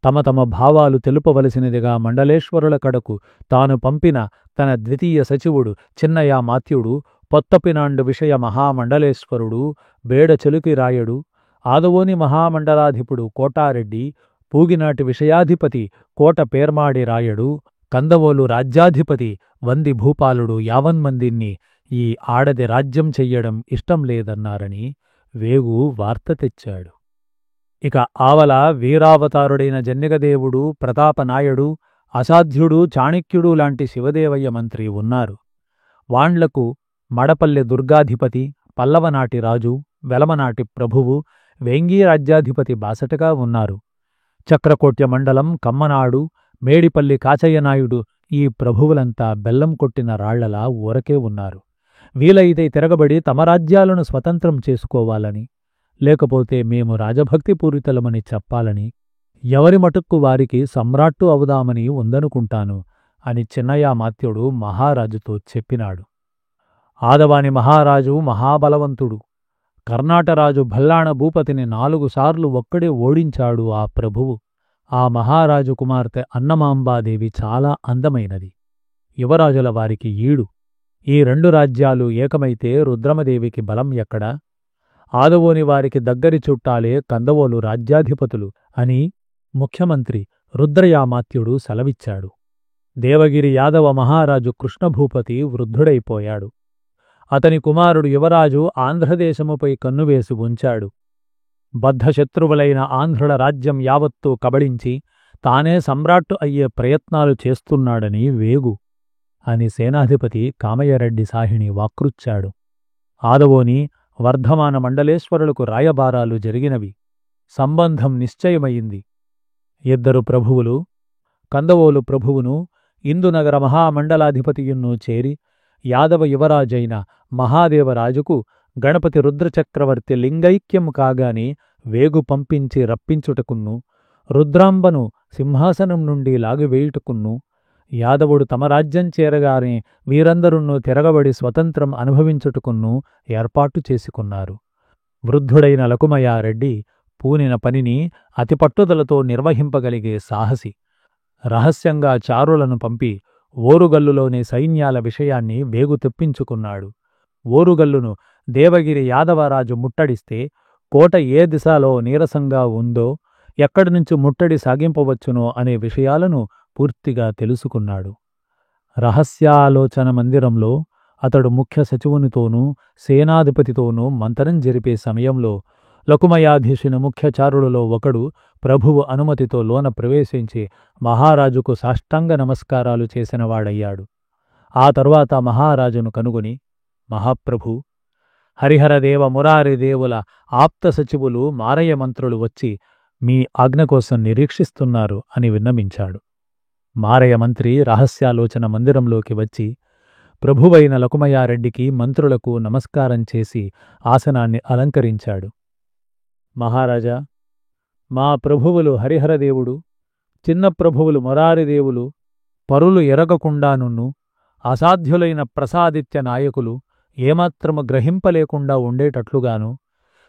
తమ తమ భావాలు తెలుపవలసినదిగా మండలేశ్వరుల కడకు తాను పంపిన తన ద్వితీయ సచివుడు చిన్నయ్య మాత్యుడు, పొత్తపినాండు విషయ మహామండలేశ్వరుడు, బేడ చెలుకిరాయడు, ఆదవోని మహామండలాధిపుడు కోటారెడ్డి, పూగినాటి విషయాధిపతి కోట పేర్మాడి రాయడు, కందవోలు రాజ్యాధిపతి వంది భూపాలుడు యావన్మందిన్ని ఈ ఆడది రాజ్యం చెయ్యడం ఇష్టం లేదన్నారని వేగు వార్త తెచ్చాడు. ఇక ఆవల వీరావతారుడైన జన్యగదేవుడు, ప్రతాపనాయుడు, అసాధ్యుడు, చాణక్యుడు లాంటి శివదేవయ్య మంత్రి ఉన్నారు. వాండ్లకు మడపల్లె దుర్గాధిపతి, పల్లవనాటి రాజు, వెలమనాటి ప్రభువు, వేంగీ రాజ్యాధిపతి బాసటగా ఉన్నారు. చక్రకోట్య మండలం కమ్మనాడు, మేడిపల్లి కాచయ్యనాయుడు ఈ ప్రభువులంతా బెల్లం కొట్టిన రాళ్లలా ఊరకే ఉన్నారు. వీలైతే తిరగబడి తమ రాజ్యాలను స్వతంత్రం చేసుకోవాలని, లేకపోతే మేము రాజభక్తిపూరితలమని చెప్పాలని, ఎవరి మటుక్కు వారికి సమ్రాట్టు అవుదామని ఉందనుకుంటాను అని చిన్నయ్య మాత్యుడు మహారాజుతో చెప్పినాడు. ఆదవాని మహారాజు మహాబలవంతుడు. కర్ణాటరాజు భల్లాణ భూపతిని 4 సార్లు ఒక్కడే ఓడించాడు ఆ ప్రభువు. ఆ మహారాజు కుమార్తె అన్నమాంబాదేవి చాలా అందమైనది. యువరాజుల వారికి ఈడు. ఈ 2 రాజ్యాలు ఏకమైతే రుద్రమదేవికి బలం ఎక్కడా? ఆదవోని వారికి దగ్గరి చుట్టాలే కందవోలు రాజ్యాధిపతులు అని ముఖ్యమంత్రి రుద్రయామాత్యుడు సెలవిచ్చాడు. దేవగిరి యాదవ మహారాజు కృష్ణభూపతి వృద్ధుడైపోయాడు. అతని కుమారుడు యువరాజు ఆంధ్రదేశముపై కన్నువేసి ఉంచాడు. బద్ధశత్రువులైన ఆంధ్రుల రాజ్యం యావత్తూ కబళించి తానే సమ్రాట్టు అయ్యే ప్రయత్నాలు చేస్తున్నాడని వేగు అని సేనాధిపతి కామయ్యరెడ్డి సాహిణి వాక్రుచ్చాడు. ఆదవోని వర్ధమాన మండలేశ్వరులకు రాయబారాలు జరిగినవి. సంబంధం నిశ్చయమయింది. 2 ప్రభువులు కందవోలు ప్రభువును ఇందునగర మహామండలాధిపతియున్నూ చేరి యాదవ యువరాజైన మహాదేవరాజుకు గణపతి రుద్రచక్రవర్తి లింగైక్యం కాగానే వేగు పంపించి రప్పించుటకున్ను, రుద్రాంబను సింహాసనం నుండి లాగివేయుటకున్ను, యాదవుడు తమ రాజ్యం చేరగానే వీరందరున్నూ తిరగబడి స్వతంత్రం అనుభవించుటకున్ను ఏర్పాటు చేసుకున్నారు. వృద్ధుడైన లకుమయారెడ్డి పూనిన పనిని అతి పట్టుదలతో నిర్వహింపగలిగే సాహసి. రహస్యంగా చారులను పంపి ఓరుగల్లులోని సైన్యాల విషయాన్ని వేగు తెప్పించుకున్నాడు. ఓరుగల్లును దేవగిరి యాదవరాజు ముట్టడిస్తే కోట ఏ దిశలో నీరసంగా ఉందో, ఎక్కడి నుంచి ముట్టడి సాగింపవచ్చునో అనే విషయాలను పూర్తిగా తెలుసుకున్నాడు. రహస్యాలోచన మందిరంలో అతడు ముఖ్య సచివునితోనూ సేనాధిపతితోనూ మంతనం జరిపే సమయంలో లకుమయాధీశుని ముఖ్యచారులలో ఒకడు ప్రభువు అనుమతితో లోన ప్రవేశించి మహారాజుకు సాష్టాంగ నమస్కారాలు చేసినవాడయ్యాడు. ఆ తరువాత మహారాజును కనుగొని, మహాప్రభూ, హరిహరదేవ మురారిదేవుల ఆప్త సచివులు మారయ్య మంత్రులు వచ్చి మీ ఆజ్ఞ కోసం నిరీక్షిస్తున్నారు అని విన్నవించాడు. మారయ్య మంత్రి రహస్యాలోచన మందిరంలోకి వచ్చి ప్రభువైన లకుమయారెడ్డికి మంత్రులకు నమస్కారం చేసి ఆసనాన్ని అలంకరించాడు. మహారాజా, మా ప్రభువులు హరిహరదేవుడు, చిన్న ప్రభువులు మురారిదేవులు పరులు ఎరగకుండానున్ను అసాధ్యులైన ప్రసాదిత్య నాయకులు ఏమాత్రము గ్రహింపలేకుండా ఉండేటట్లుగాను,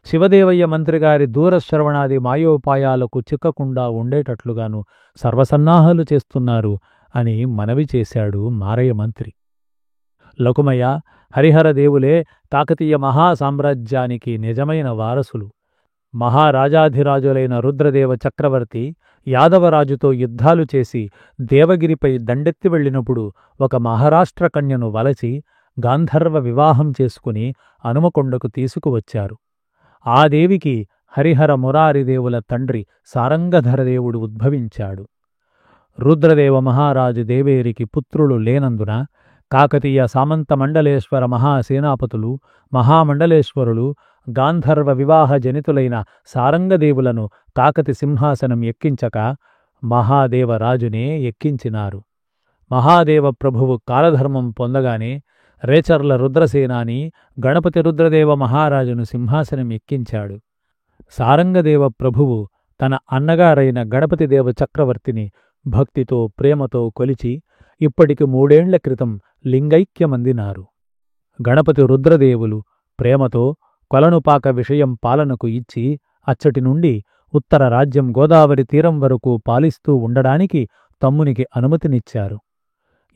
శివదేవయ్య మంత్రిగారి దూరశ్రవణాది మాయోపాయాలకు చిక్కకుండా ఉండేటట్లుగాను సర్వసన్నాహాలు చేస్తున్నారు అని మనవి చేశాడు మారయ్య మంత్రి. లకుమయ్య, హరిహరదేవులే కాకతీయ మహాసామ్రాజ్యానికి నిజమైన వారసులు. మహారాజాధిరాజులైన రుద్రదేవ చక్రవర్తి యాదవరాజుతో యుద్ధాలు చేసి దేవగిరిపై దండెత్తి వెళ్ళినప్పుడు ఒక మహారాష్ట్ర కన్యను వలచి గాంధర్వ వివాహం చేసుకుని హనుమకొండకు తీసుకువచ్చారు. ఆ దేవికి హరిహర మురారిదేవుల తండ్రి సారంగధరదేవుడు ఉద్భవించాడు. రుద్రదేవ మహారాజు దేవేరికి పుత్రులు లేనందున కాకతీయ సామంత మండలేశ్వర మహాసేనాపతులు మహామండలేశ్వరులు గాంధర్వ వివాహ జనితులైన సారంగదేవులను కాకతి సింహాసనం ఎక్కించక మహాదేవరాజునే ఎక్కించినారు. మహాదేవ ప్రభువు కాలధర్మం పొందగానే రేచర్ల రుద్రసేనాని గణపతి రుద్రదేవ మహారాజును సింహాసనం ఎక్కించాడు. సారంగదేవ ప్రభువు తన అన్నగారైన గణపతిదేవ చక్రవర్తిని భక్తితో ప్రేమతో కొలిచి ఇప్పటికి 3 ఏళ్ల క్రితం లింగైక్యమందినారు. గణపతి రుద్రదేవులు ప్రేమతో కొలనుపాక విషయం పాలనకు ఇచ్చి అచ్చటి నుండి ఉత్తర రాజ్యం గోదావరి తీరం వరకు పాలిస్తూ ఉండడానికి తమ్మునికి అనుమతినిచ్చారు.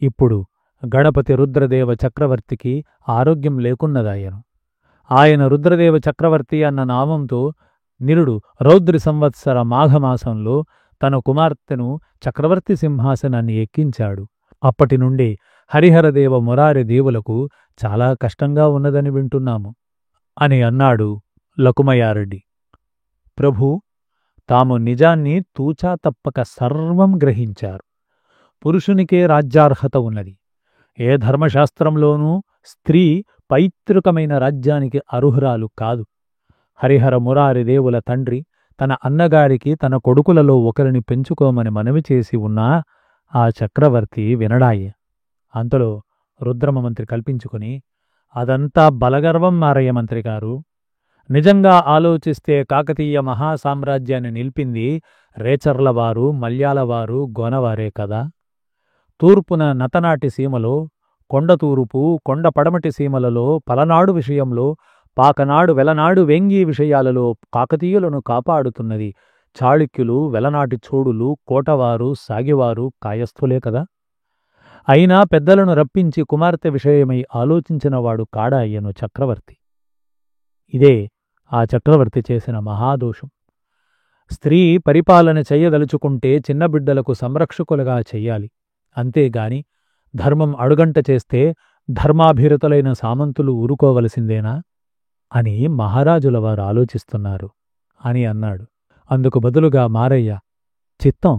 ఇప్పుడు గణపతి రుద్రదేవ చక్రవర్తికి ఆరోగ్యం లేకున్నదాయను. ఆయన రుద్రదేవ చక్రవర్తి అన్న నామంతో నిరుడు రౌద్రి సంవత్సర మాఘమాసంలో తన కుమార్తెను చక్రవర్తి సింహాసనాన్ని ఎక్కించాడు. అప్పటి నుండి హరిహరదేవ మురారి దేవులకు చాలా కష్టంగా ఉన్నదని వింటున్నాము అని అన్నాడు లకుమయారెడ్డి. ప్రభూ, తాము నిజాన్ని తూచా తప్పక సర్వం గ్రహించారు. పురుషునికే రాజ్యార్హత ఉన్నది. ఏ ధర్మశాస్త్రంలోనూ స్త్రీ పైతృకమైన రాజ్యానికి అర్హురాలు కాదు. హరిహర మురారిదేవుల తండ్రి తన అన్నగారికి తన కొడుకులలో ఒకరిని పెంచుకోమని మనవి చేసి ఉన్నా ఆ చక్రవర్తి వినడాయే. అంతలో రుద్రమమంత్రి కల్పించుకుని, అదంతా బలగర్వం మారయ్య మంత్రి గారు. నిజంగా ఆలోచిస్తే కాకతీయ మహాసామ్రాజ్యాన్ని నిలిపింది రేచర్లవారు, మల్యాలవారు, గోనవారే కదా. తూర్పున నతనాటి సీమలో, కొండతూరుపు, కొండ పడమటి సీమలలో పలనాడు విషయంలో, పాకనాడు, వెలనాడు, వేంగి విషయాలలో కాకతీయులను కాపాడుతున్నది చాళుక్యులు, వెలనాటి చోడులు, కోటవారు, సాగివారు, కాయస్థులే కదా. అయినా పెద్దలను రప్పించి కుమార్తె విషయమై ఆలోచించినవాడు కాడా అయ్యను చక్రవర్తి. ఇదే ఆ చక్రవర్తి చేసిన మహాదోషం. స్త్రీ పరిపాలన చెయ్యదలుచుకుంటే చిన్నబిడ్డలకు సంరక్షకులుగా చెయ్యాలి. అంతేగాని ధర్మం అడుగంట చేస్తే ధర్మాభిరతులైన సామంతులు ఊరుకోవలసిందేనా అని మహారాజుల వారు ఆలోచిస్తున్నారు అని అన్నాడు. అందుకు బదులుగా మారయ్య, చిత్తం,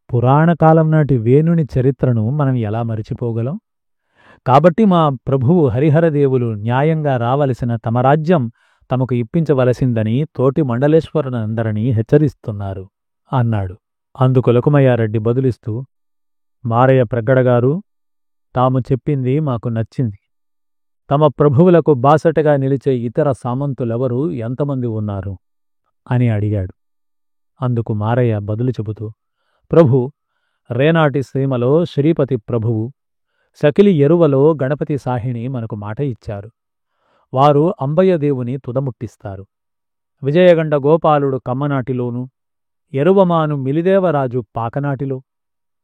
పురాణకాలం నాటి వేణుని చరిత్రను మనం ఎలా మరిచిపోగలం? కాబట్టి మా ప్రభువు హరిహరదేవులు న్యాయంగా రావలసిన తమ రాజ్యం తమకు ఇప్పించవలసిందని తోటి మండలేశ్వరునందరినీ హెచ్చరిస్తున్నారు అన్నాడు. అందుకు లకుమయారెడ్డి బదులిస్తూ, మారయ్య ప్రగ్గడగారు, తాము చెప్పింది మాకు నచ్చింది. తమ ప్రభువులకు బాసటగా నిలిచే ఇతర సామంతులెవరూ ఎంతమంది ఉన్నారు అని అడిగాడు. అందుకు మారయ్య బదులు చెబుతూ, ప్రభు, రేనాటి సీమలో శ్రీపతి ప్రభువు, సకిలి ఎరువలో గణపతి సాహిని మనకు మాట ఇచ్చారు. వారు అంబయ్యదేవుని తుదముట్టిస్తారు. విజయగండ గోపాలుడు కమ్మనాటిలోనూ, ఎరువమాను మిలిదేవరాజు పాకనాటిలో,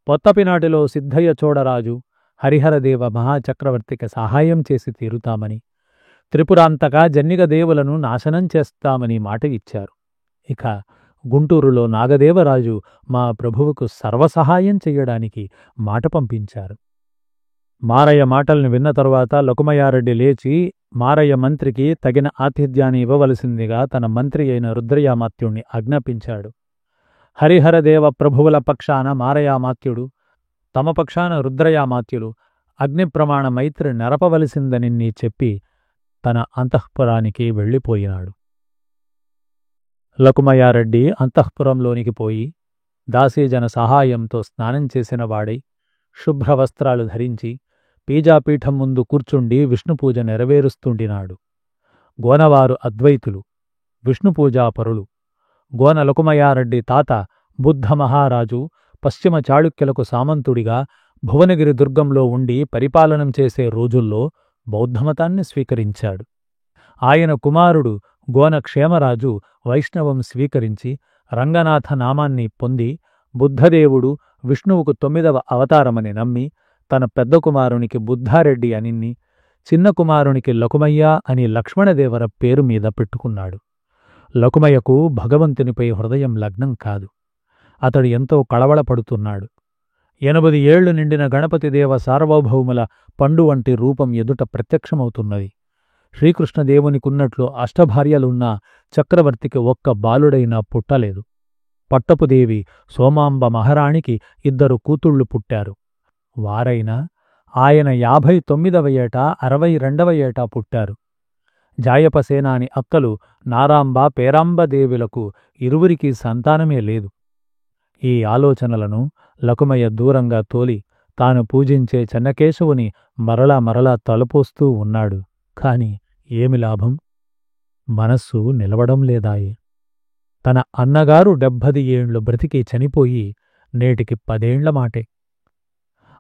పొత్తపినాటిలో సిద్ధయ్య చోడరాజు హరిహరదేవ మహాచక్రవర్తికి సహాయం చేసి తీరుతామని, త్రిపురాంతక జన్నిగదేవులను నాశనం చేస్తామని మాట ఇచ్చారు. ఇక గుంటూరులో నాగదేవరాజు మా ప్రభువుకు సర్వసహాయం చెయ్యడానికి మాట పంపించారు. మారయ్య మాటల్ని విన్న తరువాత లకుమయారెడ్డి లేచి మారయ్య మంత్రికి తగిన ఆతిథ్యాన్ని ఇవ్వవలసిందిగా తన మంత్రి అయిన రుద్రయామాత్యుణ్ణి ఆజ్ఞాపించాడు. హరిహరదేవ ప్రభువుల పక్షాన మారయామాత్యుడు, తమ పక్షాన రుద్రయామాత్యులు అగ్నిప్రమాణ మైత్రి నెరపవలసిందని చెప్పి తన అంతఃపురానికి వెళ్ళిపోయినాడు. లకుమయారెడ్డి అంతఃపురంలోనికి పోయి దాసీజన సహాయంతో స్నానం చేసిన వాడై శుభ్రవస్త్రాలు ధరించి పీజాపీఠం ముందు కూర్చుండి విష్ణుపూజ నెరవేరుస్తుండినాడు. గోనవారు అద్వైతులు, విష్ణుపూజాపరులు. గోన లకుమయారెడ్డి తాత బుద్ధ మహారాజు పశ్చిమ చాళుక్యులకు సామంతుడిగా భువనగిరి దుర్గంలో ఉండి పరిపాలనం చేసే రోజుల్లో బౌద్ధమతాన్ని స్వీకరించాడు. ఆయన కుమారుడు గోన క్షేమరాజు వైష్ణవం స్వీకరించి రంగనాథ నామాన్ని పొంది బుద్ధదేవుడు విష్ణువుకు 9వ అవతారమని నమ్మి తన పెద్ద కుమారునికి బుద్ధారెడ్డి అనిన్ని, చిన్న కుమారునికి లకుమయ్య అని లక్ష్మణదేవర పేరు మీద పెట్టుకున్నాడు. లకుమయ్యకు భగవంతునిపై హృదయం లగ్నం కాదు. అతడు ఎంతో కళవళపడుతున్నాడు. 80 ఏళ్లు నిండిన గణపతిదేవ సార్వభౌముల పండు వంటి రూపం ఎదుట ప్రత్యక్షమవుతున్నది. శ్రీకృష్ణదేవునికున్నట్లు అష్టభార్యలున్నా చక్రవర్తికి ఒక్క బాలుడైనా పుట్టలేదు. పట్టపుదేవి సోమాంబ మహారాణికి 2 కూతుళ్లు పుట్టారు. వారైనా ఆయన 59వ ఏట 62వ ఏట పుట్టారు. జాయపసేనాని అక్కలు నారాంబ పేరాంబదేవులకు ఇరువురికీ సంతానమే లేదు. ఈ ఆలోచనలను లకుమయ్య దూరంగా తోలి తాను పూజించే చెన్నకేశవుని మరలా తలపోస్తూ ఉన్నాడు. కాని ఏమి లాభం? మనస్సు నిలవడం లేదాయే. తన అన్నగారు 70 ఏండ్లు బ్రతికి చనిపోయి నేటికి 10 ఏండ్ల మాటే.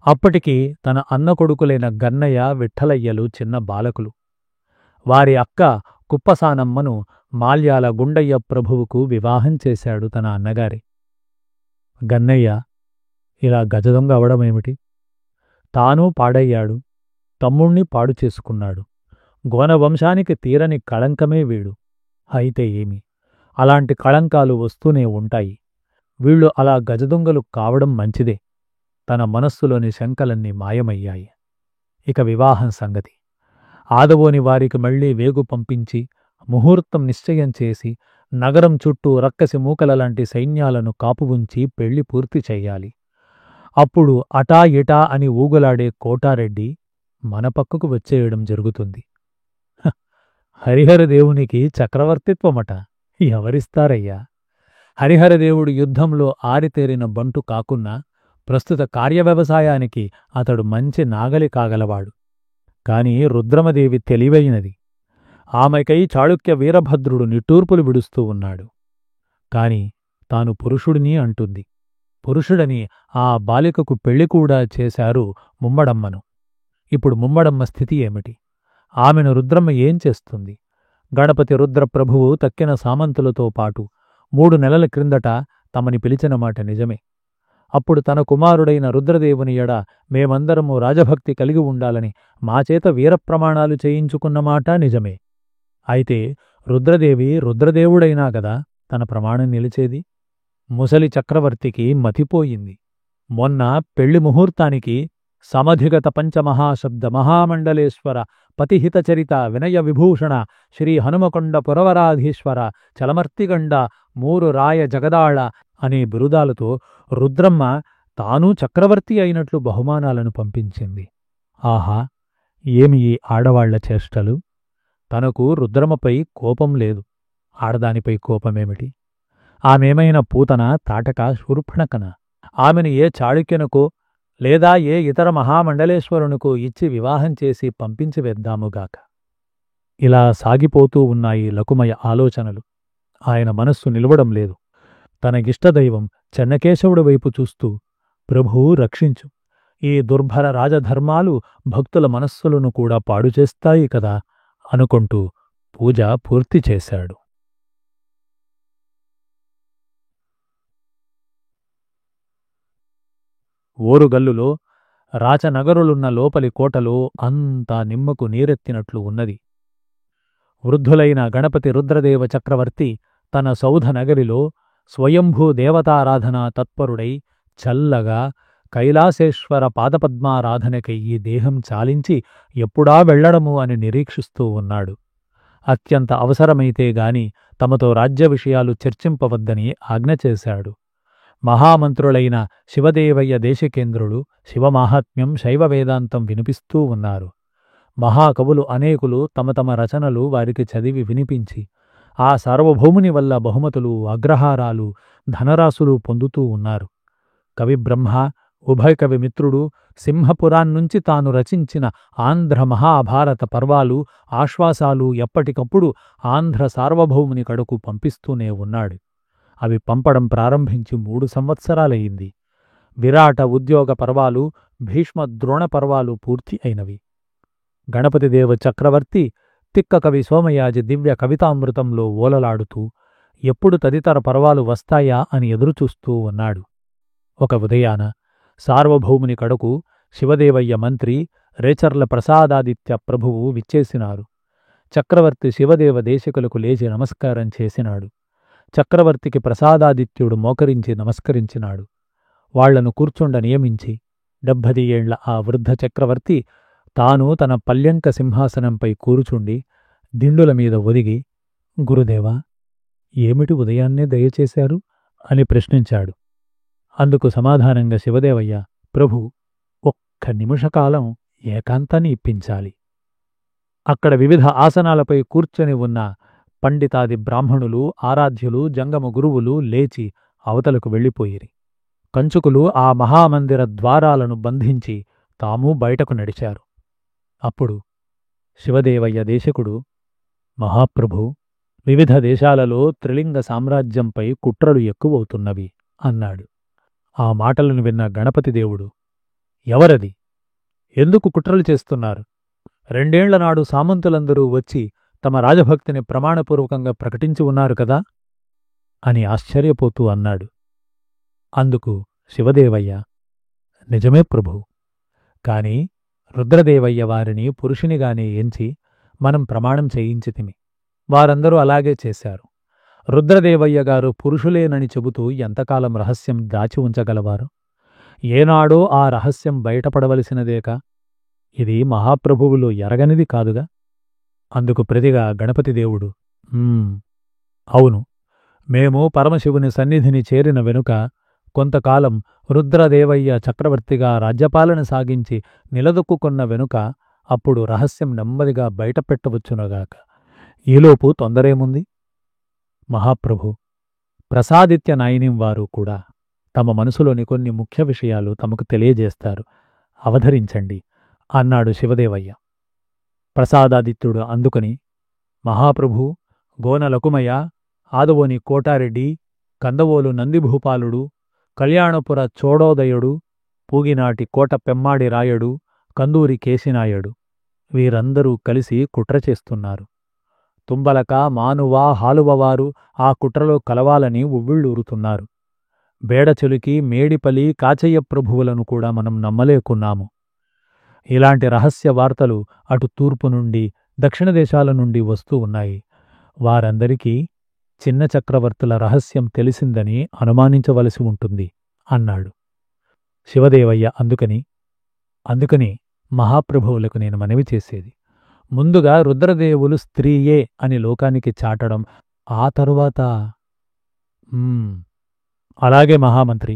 అప్పటికి తన అన్న కొడుకులైన గన్నయ్య, విఠ్ఠలయ్యలు చిన్న బాలకులు. వారి అక్క కుప్పసానమ్మను మాల్యాల గుండయ్య ప్రభువుకు వివాహం చేశాడు తన అన్నగారి. గన్నయ్య ఇలా గజదొంగ అవడమేమిటి? తానూ పాడయ్యాడు, తమ్ముణ్ణి పాడు చేసుకున్నాడు. గోనవంశానికి తీరని కళంకమే వీడు. అయితే ఏమి, అలాంటి కళంకాలు వస్తూనే ఉంటాయి. వీళ్ళు అలా గజదొంగలు కావడం మంచిదే. తన మనస్సులోని శంకలన్నీ మాయమయ్యాయి. ఇక వివాహం సంగతి. ఆదవోని వారికి మళ్లీ వేగు పంపించి ముహూర్తం నిశ్చయం చేసి నగరం చుట్టూ రక్కసి మూకలలాంటి సైన్యాలను కాపు ఉంచి పెళ్లి పూర్తి చెయ్యాలి. అప్పుడు అటా ఇటా అని ఊగులాడే కోటారెడ్డి మన పక్కకు వచ్చేయడం జరుగుతుంది. హరిహరదేవునికి చక్రవర్తిత్వమట ఎవరిస్తారయ్యా? హరిహరదేవుడు యుద్ధంలో ఆరితేరిన బంటు కాకున్నా ప్రస్తుత కార్యవ్యవసాయానికి అతడు మంచి నాగలి కాగలవాడు. కాని రుద్రమదేవి తెలివైనది. ఆమెకై చాళుక్య వీరభద్రుడు నిట్టూర్పులు విడుస్తూ ఉన్నాడు. కాని తాను పురుషుడిని అంటుంది. పురుషుడని ఆ బాలికకు పెళ్లికూడా చేశారు ముమ్మడమ్మను. ఇప్పుడు ముమ్మడమ్మ స్థితి ఏమిటి? ఆమెను రుద్రమ్మ ఏం చేస్తుంది? గణపతి రుద్రప్రభువు తక్కిన సామంతులతో పాటు 3 నెలల క్రిందట తమని పిలిచిన మాట నిజమే. అప్పుడు తన కుమారుడైన రుద్రదేవుని ఎడ మేమందరము రాజభక్తి కలిగి ఉండాలని మాచేత వీరప్రమాణాలు చేయించుకున్న మాట నిజమే. అయితే రుద్రదేవి రుద్రదేవుడైనా గదా తన ప్రమాణం నిలిచేది? ముసలి చక్రవర్తికి మతిపోయింది. మొన్న పెళ్లి ముహూర్తానికి సమధిగత పంచమహాశబ్ద మహామండలేశ్వర పతిహితచరిత వినయ విభూషణ శ్రీ హనుమకొండ పురవరాధీశ్వర చలమర్తిగండ 3 రాయ జగదాళ అనే బిరుదాలతో రుద్రమ్మ తానూ చక్రవర్తి అయినట్లు బహుమానాలను పంపించింది. ఆహా, ఏమి ఈ ఆడవాళ్ల చేష్టలు! తనకు రుద్రమ్మపై కోపం లేదు. ఆడదానిపై కోపమేమిటి? ఆమెమైనా పూతన, తాటక, శూర్పణఖన? ఆమెను ఏ చాళుక్యనుకో లేదా ఏ ఇతర మహామండలేశ్వరునికో ఇచ్చి వివాహం చేసి పంపించి వేద్దాముగాక. ఇలా సాగిపోతూ ఉన్నాయి లకుమయ్య ఆలోచనలు. ఆయన మనస్సు నిలవడం లేదు. తనకిష్టదైవం చెన్నకేశవుడి వైపు చూస్తూ, ప్రభూ రక్షించు, ఈ దుర్భర రాజధర్మాలు భక్తుల మనస్సులను కూడా పాడుచేస్తాయి కదా అనుకుంటూ పూజ పూర్తి చేశాడు. ఓరుగల్లులో రాచనగరులున్న లోపలి కోటలో అంతా నిమ్మకు నీరెత్తినట్లు ఉన్నది. వృద్ధులైన గణపతి రుద్రదేవ చక్రవర్తి తన సౌధ నగరిలో స్వయంభూ దేవతారాధనా తత్పరుడై చల్లగా కైలాసేశ్వర పాదపద్మారాధనకై ఈ దేహం చాలించి ఎప్పుడా వెళ్లడము అని నిరీక్షిస్తూ ఉన్నాడు. అత్యంత అవసరమైతే గాని తమతో రాజ్య విషయాలు చర్చింపవద్దని ఆజ్ఞ చేశాడు. మహామంత్రులైన శివదేవయ్య దేశకేంద్రులు శివమాహాత్మ్యం శైవ వేదాంతం వినిపిస్తూ ఉన్నారు. మహాకవులు అనేకులు తమ తమ రచనలు వారికి చదివి వినిపించి ఆ సార్వభౌముని వల్ల బహుమతులు, అగ్రహారాలు, ధనరాశులు పొందుతూ ఉన్నారు. కవిబ్రహ్మ, ఉభయకవి మిత్రుడు సింహపురాన్నుంచి తాను రచించిన ఆంధ్ర మహాభారత పర్వాలు, ఆశ్వాసాలు ఎప్పటికప్పుడు ఆంధ్ర సార్వభౌముని కడకు పంపిస్తూనే ఉన్నాడు. అవి పంపడం ప్రారంభించి 3 సంవత్సరాలయింది. విరాట ఉద్యోగ పర్వాలు, భీష్మ ద్రోణ పర్వాలు పూర్తి అయినవి. గణపతిదేవ చక్రవర్తి తిక్కకవి సోమయాజి దివ్య కవితామృతంలో ఓలలాడుతూ ఎప్పుడు తదితర పర్వాలు వస్తాయా అని ఎదురుచూస్తూ ఉన్నాడు. ఒక ఉదయాన సార్వభౌముని కడకు శివదేవయ్య మంత్రి రేచర్ల ప్రసాదాదిత్య ప్రభువు విచ్చేసినారు. చక్రవర్తి శివదేవ దేశికులకు లేచి నమస్కారం చేసినాడు. చక్రవర్తికి ప్రసాదాదిత్యుడు మోకరించి నమస్కరించినాడు. వాళ్లను కూర్చుండ నియమించి 70 ఏళ్ల ఆ వృద్ధ చక్రవర్తి తాను తన పల్యంక సింహాసనంపై కూరుచుండి దిండుల మీద ఒదిగి, గురుదేవా, ఏమిటి ఉదయాన్నే దయచేశారు అని ప్రశ్నించాడు. అందుకు సమాధానంగా శివదేవయ్య, ప్రభు, ఒక్క నిమిషకాలం ఏకాంతాన్ని ఇప్పించాలి. అక్కడ వివిధ ఆసనాలపై కూర్చొని ఉన్న పండితాది బ్రాహ్మణులు, ఆరాధ్యులు, జంగమ గురువులు లేచి అవతలకు వెళ్ళిపోయిరి. కంచుకులు ఆ మహామందిర ద్వారాలను బంధించి తాము బయటకు నడిచారు. అప్పుడు శివదేవయ్య దేశకుడు, మహాప్రభు, వివిధ దేశాలలో త్రిలింగ సామ్రాజ్యంపై కుట్రలు ఎక్కువవుతున్నవి అన్నాడు. ఆ మాటలను విన్న గణపతిదేవుడు, ఎవరది? ఎందుకు కుట్రలు చేస్తున్నారు? 2 ఏళ్ల నాడు సామంతులందరూ వచ్చి తమ రాజభక్తిని ప్రమాణపూర్వకంగా ప్రకటించి ఉన్నారు కదా అని ఆశ్చర్యపోతూ అన్నాడు. అందుకు శివదేవయ్య, నిజమే ప్రభు, కాని రుద్రదేవయ్య వారిని పురుషునిగానే ఎంచి మనం ప్రమాణం చేయించితిమి. వారందరూ అలాగే చేశారు. రుద్రదేవయ్య గారు పురుషులేనని చెబుతూ ఎంతకాలం రహస్యం దాచి ఉంచగలవారు? ఏనాడో ఆ రహస్యం బయటపడవలసినదేక. ఇది మహాప్రభువులు ఎరగనిది కాదుగా. అందుకు ప్రతిగా గణపతిదేవుడు, అవును, మేము పరమశివుని సన్నిధిని చేరిన వెనుక కొంతకాలం రుద్రదేవయ్య చక్రవర్తిగా రాజ్యపాలన సాగించి నిలదొక్కున్న వెనుక అప్పుడు రహస్యం నెమ్మదిగా బయటపెట్టవచ్చునగాక. ఈలోపు తొందరేముంది? మహాప్రభు, ప్రసాదిత్య నాయనిం వారు కూడా తమ మనసులోని కొన్ని ముఖ్య విషయాలు తమకు తెలియజేస్తారు, అవధరించండి అన్నాడు శివదేవయ్య. ప్రసాదాదిత్యుడు అందుకని, మహాప్రభు, గోన లకుమయ్య, ఆదవోని కోటారెడ్డి, కందవోలు నందిభూపాలుడు, కళ్యాణపుర చోడోదయుడు, పూగినాటి కోట పెమ్మాడి రాయడు, కందూరి కేశినాయుడు వీరందరూ కలిసి కుట్ర చేస్తున్నారు. తుంబలక, మానువ, హాలువవారు ఆ కుట్రలో కలవాలని ఉవ్విళ్ళూరుతున్నారు. బేడచెలుకి, మేడిపలి, కాచయ్య ప్రభువులను కూడా మనం నమ్మలేకున్నాము. ఇలాంటి రహస్య వార్తలు అటు తూర్పు నుండి, దక్షిణ దేశాల నుండి వస్తూ ఉన్నాయి. వారందరికీ చిన్న చక్రవర్తుల రహస్యం తెలిసిందని అనుమానించవలసి ఉంటుంది అన్నాడు. శివదేవయ్య అందుకని మహాప్రభువులకు నేను మనవి చేసేది, ముందుగా రుద్రదేవులు స్త్రీయే అని లోకానికి చాటడం, ఆ తరువాత అలాగే మహామంత్రి,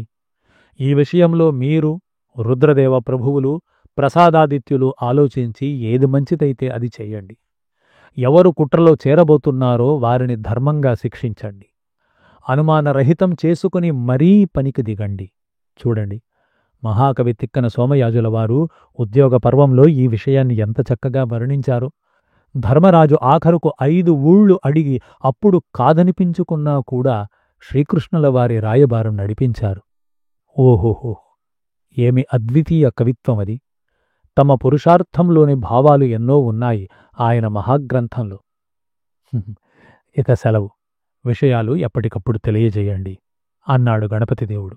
ఈ విషయంలో మీరు, రుద్రదేవ ప్రభువులు, ప్రసాదాదిత్యులు ఆలోచించి ఏది మంచిదైతే అది చెయ్యండి. ఎవరు కుట్రలో చేరబోతున్నారో వారిని ధర్మంగా శిక్షించండి. అనుమానరహితం చేసుకుని మరీ పనికి దిగండి. చూడండి, మహాకవి తిక్కన సోమయాజుల వారు ఉద్యోగ పర్వంలో ఈ విషయాన్ని ఎంత చక్కగా వర్ణించారో. ధర్మరాజు ఆఖరుకు 5 ఊళ్ళు అడిగి అప్పుడు కాదనిపించుకున్నా కూడా శ్రీకృష్ణుల వారి రాయబారం నడిపించారు. ఓహోహో, ఏమి అద్వితీయ కవిత్వమది! తమ పురుషార్థంలోని భావాలు ఎన్నో ఉన్నాయి ఆయన మహాగ్రంథంలో. ఇక సెలవు, విషయాలు ఎప్పటికప్పుడు తెలియజేయండి అన్నాడు గణపతిదేవుడు.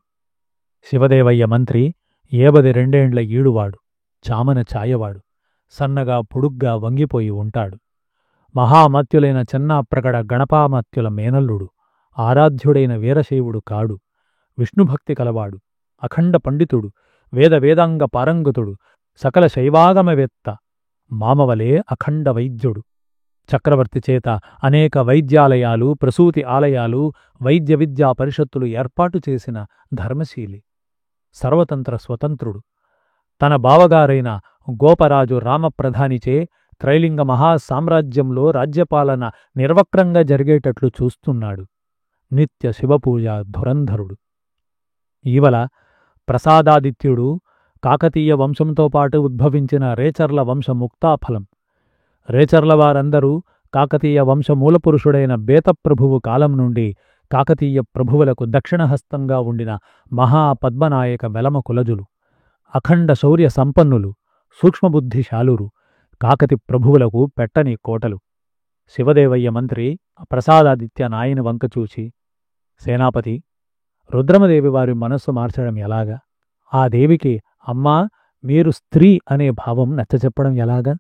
శివదేవయ్య మంత్రి 52 ఏండ్ల ఈడువాడు, చామన ఛాయవాడు, సన్నగా పొడుగ్గా వంగిపోయి ఉంటాడు. మహామత్యులైన చెన్నాప్రగడ గణపామత్యుల మేనల్లుడు, ఆరాధ్యుడైన వీరశైవుడు కాడు. విష్ణుభక్తి కలవాడు, అఖండ పండితుడు, వేదాంగ పారంగతుడు, సకల శైవాగమవేత్త, మామవలే అఖండ వైద్యుడు. చక్రవర్తి చేత అనేక వైద్యాలయాలు, ప్రసూతి ఆలయాలు, వైద్య విద్యా పరిషత్తులు ఏర్పాటు చేసిన ధర్మశీలి. సర్వతంత్ర స్వతంత్రుడు. తన బావగారైన గోపరాజు రామప్రధానిచే త్రైలింగ మహాసామ్రాజ్యంలో రాజ్యపాలన నిర్వక్రంగా జరిగేటట్లు చూస్తున్నాడు. నిత్య శివపూజ ధురంధరుడు. ఈవల ప్రసాదాదిత్యుడు కాకతీయ వంశంతో పాటు ఉద్భవించిన రేచర్ల వంశ ముక్తాఫలం. రేచర్ల వారందరూ కాకతీయ వంశ మూలపురుషుడైన బేతప్రభువు కాలం నుండి కాకతీయ ప్రభువులకు దక్షిణహస్తంగా ఉండిన మహాపద్మనాయక వెలమ కులజులు. అఖండ శౌర్య సంపన్నులు, సూక్ష్మబుద్ధిశాలురు, కాకతి ప్రభువులకు పెట్టని కోటలు. శివదేవయ్య మంత్రి ప్రసాదాదిత్య నాయని వంకచూచి, సేనాపతి, రుద్రమదేవి వారి మనస్సు మార్చడం ఎలాగా? ఆ దేవికి అమ్మా మీరు స్త్రీ అనే భావం నచ్చచెప్పడం ఎలాగా?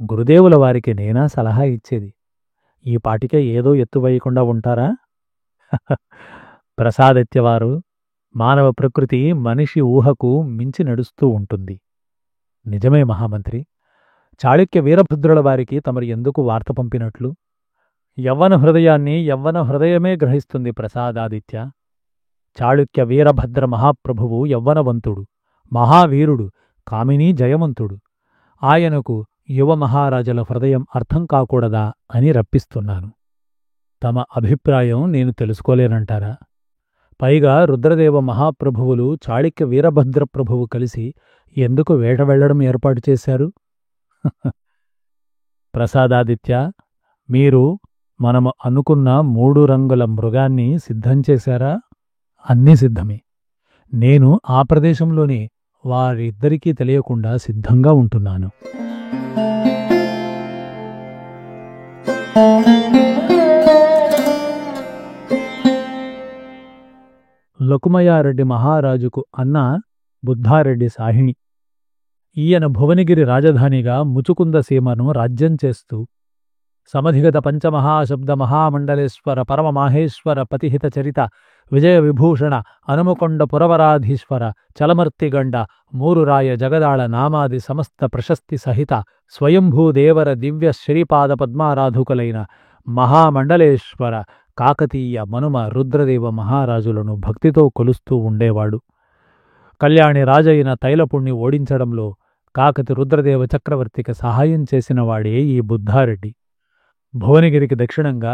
గురుదేవుల వారికి నేనా సలహా ఇచ్చేది? ఈ పాటికే ఏదో ఎత్తువేయకుండా ఉంటారా? ప్రసాదత్యవారు, మానవ ప్రకృతి మనిషి ఊహకు మించి నడుస్తూ ఉంటుంది. నిజమే మహామంత్రి. చాళుక్య వీరభద్రుల వారికి తమరు ఎందుకు వార్త పంపినట్లు? యవ్వన హృదయాన్ని యవ్వన హృదయమే గ్రహిస్తుంది ప్రసాదాదిత్య. చాళుక్య వీరభద్ర మహాప్రభువు యవ్వనవంతుడు, మహావీరుడు, కామినీ జయవంతుడు. ఆయనకు యువ మహారాజుల హృదయం అర్థం కాకూడదా అని రప్పిస్తున్నాను. తమ అభిప్రాయం నేను తెలుసుకోలేనంటారా? పైగా రుద్రదేవ మహాప్రభువులు చాళుక్య వీరభద్ర ప్రభువు కలిసి ఎందుకు వేట వెళ్లడం ఏర్పాటు చేశారు? ప్రసాదాదిత్య, మీరు మనము అనుకున్న 3 రంగుల మృగాన్ని సిద్ధం చేశారా? అన్నీ సిద్ధమే. నేను ఆ ప్రదేశంలోనే వారిద్దరికీ తెలియకుండా సిద్ధంగా ఉంటున్నాను. లకుమయారెడ్డి మహారాజుకు అన్న బుద్ధారెడ్డి సాహిణి. ఈయన భువనగిరి రాజధానిగా ముచుకుంద సీమను రాజ్యం చేస్తూ సమధిగత పంచమహాశబ్ద మహామండలేశ్వర పరమమాహేశ్వర పతిహిత చరిత విజయ విభూషణ అనుమకొండ పురవరాధీశ్వర చలమర్తిగండ మూరురాయ జగదాళ నామాది సమస్త ప్రశస్తి సహిత స్వయంభూదేవర దివ్య శ్రీపాద పద్మారాధుకులైన మహామండలేశ్వర కాకతీయ మనుమ రుద్రదేవ మహారాజులను భక్తితో కొలుస్తూ ఉండేవాడు. కళ్యాణి రాజైన తైలపుణ్ణి ఓడించడంలో కాకతి రుద్రదేవ చక్రవర్తికి సహాయం చేసినవాడే ఈ బుద్ధారెడ్డి. భువనగిరికి దక్షిణంగా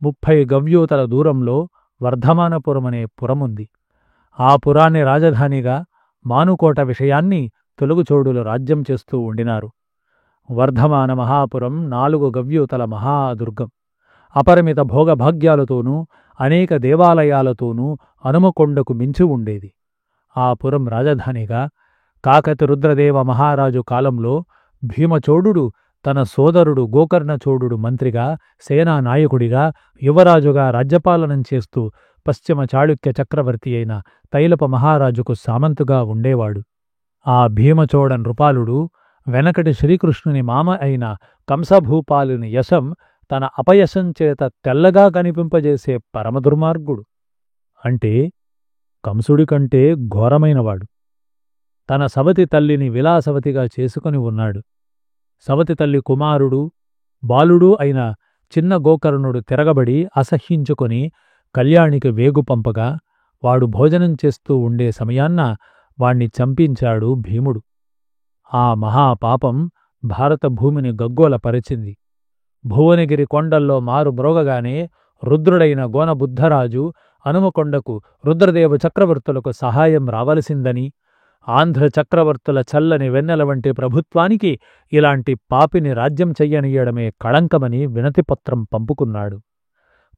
30 గవ్యోతల దూరంలో వర్ధమానపురమనే పురముంది. ఆ పురాన్ని రాజధానిగా మానుకోట విషయాన్ని తొలుగుచోడులు రాజ్యం చేస్తూ ఉండినారు. వర్ధమాన మహాపురం 4 గవ్యోతల మహాదుర్గం. అపరిమిత భోగభాగ్యాలతోనూ అనేక దేవాలయాలతోనూ హనుమకొండకు మించి ఉండేది. ఆ పురం రాజధానిగా కాకతి రుద్రదేవ మహారాజు కాలంలో భీమచోడుడు తన సోదరుడు గోకర్ణచోడుడు మంత్రిగా, సేనానాయకుడిగా, యువరాజుగా రాజ్యపాలనం చేస్తూ పశ్చిమ చాళుక్య చక్రవర్తి అయిన తైలప మహారాజుకు సామంతుగా ఉండేవాడు. ఆ భీమచోడ నృపాలుడు వెనకటి శ్రీకృష్ణుని మామ అయిన కంసభూపాలుని యశం తన అపయశం చేత తెల్లగా కనిపింపజేసే పరమదుర్మార్గుడు. అంటే కంసుడి కంటే ఘోరమైనవాడు. తన సవతి తల్లిని విలాసవతిగా చేసుకుని ఉన్నాడు. సవతి తల్లి కుమారుడు బాలుడు అయిన చిన్న గోకర్ణుడు తిరగబడి అసహ్యించుకొని కళ్యాణికి వేగు పంపగా వాడు భోజనం చేస్తూ ఉండే సమయాన్న వాణ్ణి చంపించాడు భీముడు. ఆ మహాపాపం భారత భూమిని గగ్గోలపరిచింది. భువనగిరి కొండల్లో మారు మ్రోగగానే రుద్రుడైన గోనబుద్ధరాజు హనుమకొండకు రుద్రదేవ చక్రవర్తులకు సహాయం రావలసిందని, ఆంధ్ర చక్రవర్తుల చల్లని వెన్నెల వంటి ప్రభుత్వానికి ఇలాంటి పాపిని రాజ్యం చెయ్యనీయడమే కళంకమని వినతిపత్రం పంపుకున్నాడు.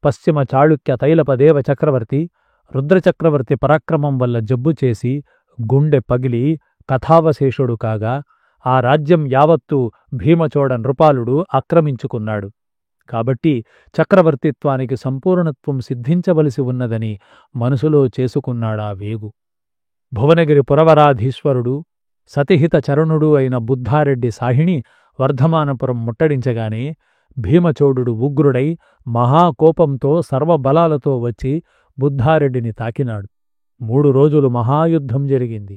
పశ్చిమ చాళుక్య తైలపదేవ చక్రవర్తి రుద్రచక్రవర్తి పరాక్రమం వల్ల జబ్బు చేసి గుండె పగిలి కథావశేషుడు కాగా ఆ రాజ్యం యావత్తూ భీమచోడ నృపాలుడు ఆక్రమించుకున్నాడు. కాబట్టి చక్రవర్తిత్వానికి సంపూర్ణత్వం సిద్ధించవలసి ఉన్నదని మనసులో చేసుకున్నాడా వేగు. భువనగిరి పురవరాధీశ్వరుడు సతిహిత చరణుడు అయిన బుద్ధారెడ్డి సాహిణి వర్ధమానపురం ముట్టడించగానే భీమచోడుడు ఉగ్రుడై మహాకోపంతో సర్వబలాలతో వచ్చి బుద్ధారెడ్డిని తాకినాడు. 3 రోజులు మహాయుద్ధం జరిగింది.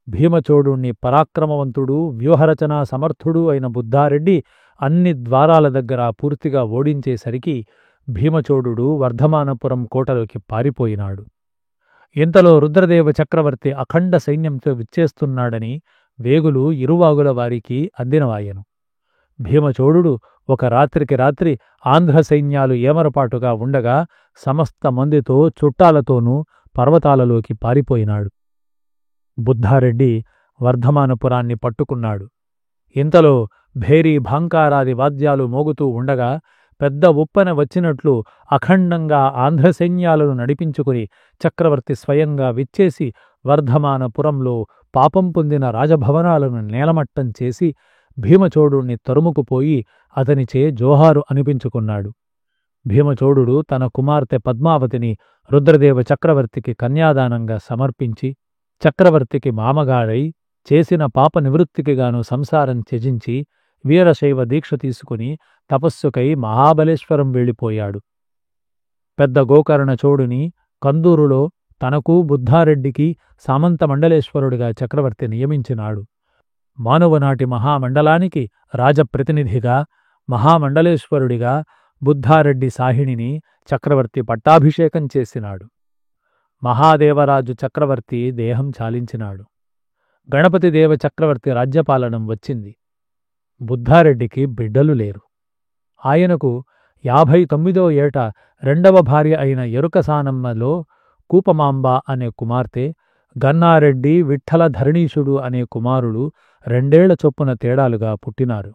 భీమచోడుణ్ణి పరాక్రమవంతుడు, వ్యూహరచనా సమర్థుడు అయిన బుద్ధారెడ్డి అన్ని ద్వారాల దగ్గర పూర్తిగా ఓడించేసరికి భీమచోడుడు వర్ధమానపురం కోటలోకి పారిపోయినాడు. ఇంతలో రుద్రదేవ చక్రవర్తి అఖండ సైన్యంతో విచ్చేస్తున్నాడని వేగులు ఇరువాగుల వారికి అందినవాయెను. భీమచోడుడు ఒక రాత్రికి రాత్రి ఆంధ్ర సైన్యాలు ఏమరపాటుగా ఉండగా సమస్త మందితో చుట్టాలతోనూ పర్వతాలలోకి పారిపోయినాడు. బుద్ధారెడ్డి వర్ధమానపురాన్ని పట్టుకున్నాడు. ఇంతలో భేరీ భాంకారాది వాద్యాలు మోగుతూ ఉండగా పెద్ద ఉప్పన వచ్చినట్లు అఖండంగా ఆంధ్ర సైన్యాలను నడిపించుకుని చక్రవర్తి స్వయంగా విచ్చేసి వర్ధమానపురంలో పాపం పొందిన రాజభవనాలను నేలమట్టం చేసి భీమచోడుణ్ణి తరుముకుపోయి అతనిచే జోహారు అనిపించుకున్నాడు. భీమచోడుడు తన కుమార్తె పద్మావతిని రుద్రదేవ చక్రవర్తికి కన్యాదానంగా సమర్పించి చక్రవర్తికి మామగాడై చేసిన పాప నివృత్తికిగాను సంసారం త్యజించి వీరశైవ దీక్ష తీసుకుని తపస్సుకై మహాబలేశ్వరం వెళ్ళిపోయాడు. పెద్ద గోకర్ణ చోడుని కందూరులో తనకు బుద్ధారెడ్డికి సామంతమండలేశ్వరుడిగా చక్రవర్తి నియమించినాడు. మానవనాటి మహామండలానికి రాజప్రతినిధిగా మహామండలేశ్వరుడిగా బుద్ధారెడ్డి సాహిణిని చక్రవర్తి పట్టాభిషేకం చేసినాడు. మహాదేవరాజు చక్రవర్తి దేహం చాలించినాడు. గణపతిదేవ చక్రవర్తి రాజ్యపాలనం వచ్చింది. బుద్ధారెడ్డికి బిడ్డలు లేరు. ఆయనకు 59వ ఏట రెండవ భార్య అయిన ఎరుకసానమ్మలో కూపమాంబ అనే కుమార్తె, గన్నారెడ్డి విఠ్ఠల ధరణీశుడు అనే కుమారుడు 2 ఏళ్ల చొప్పున తేడాలుగా పుట్టినారు.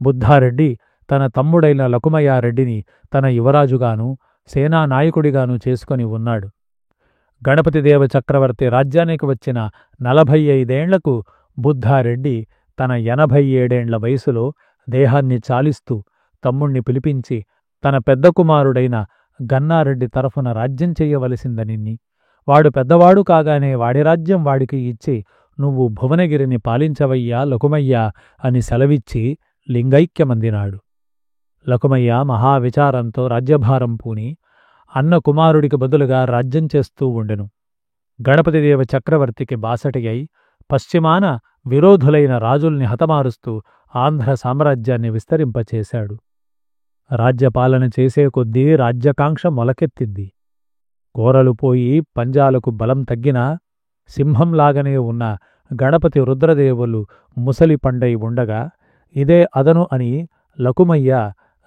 బుద్ధారెడ్డి తన తమ్ముడైన లకుమయారెడ్డిని తన యువరాజుగాను సేనానాయకుడిగాను చేసుకొని ఉన్నాడు. గణపతిదేవ చక్రవర్తి రాజ్యానికి వచ్చిన 45 ఏళ్లకు బుద్ధారెడ్డి తన 87 ఏళ్ల వయసులో దేహాన్ని చాలిస్తూ తమ్ముణ్ణి పిలిపించి తన పెద్ద కుమారుడైన గన్నారెడ్డి తరఫున రాజ్యం చెయ్యవలసిందనిన్ని, వాడు పెద్దవాడు కాగానే వాడి రాజ్యం వాడికి ఇచ్చి నువ్వు భువనగిరిని పాలించవయ్యా లకుమయ్యా అని సెలవిచ్చి లింగైక్యమందినాడు. లకుమయ్య మహావిచారంతో రాజ్యభారం పూని అన్న కుమారుడికి బదులుగా రాజ్యం చేస్తూ ఉండెను. గణపతిదేవ చక్రవర్తికి బాసటి అయి పశ్చిమాన విరోధులైన రాజుల్ని హతమారుస్తూ ఆంధ్ర సామ్రాజ్యాన్ని విస్తరింపచేశాడు. రాజ్యపాలన చేసే కొద్దీ రాజ్యకాంక్ష మొలకెత్తింది. కోరలు పోయి పంజాలకు బలం తగ్గినా సింహంలాగనే ఉన్న గణపతి రుద్రదేవులు ముసలి పండై ఉండగా ఇదే అదను అని లకుమయ్య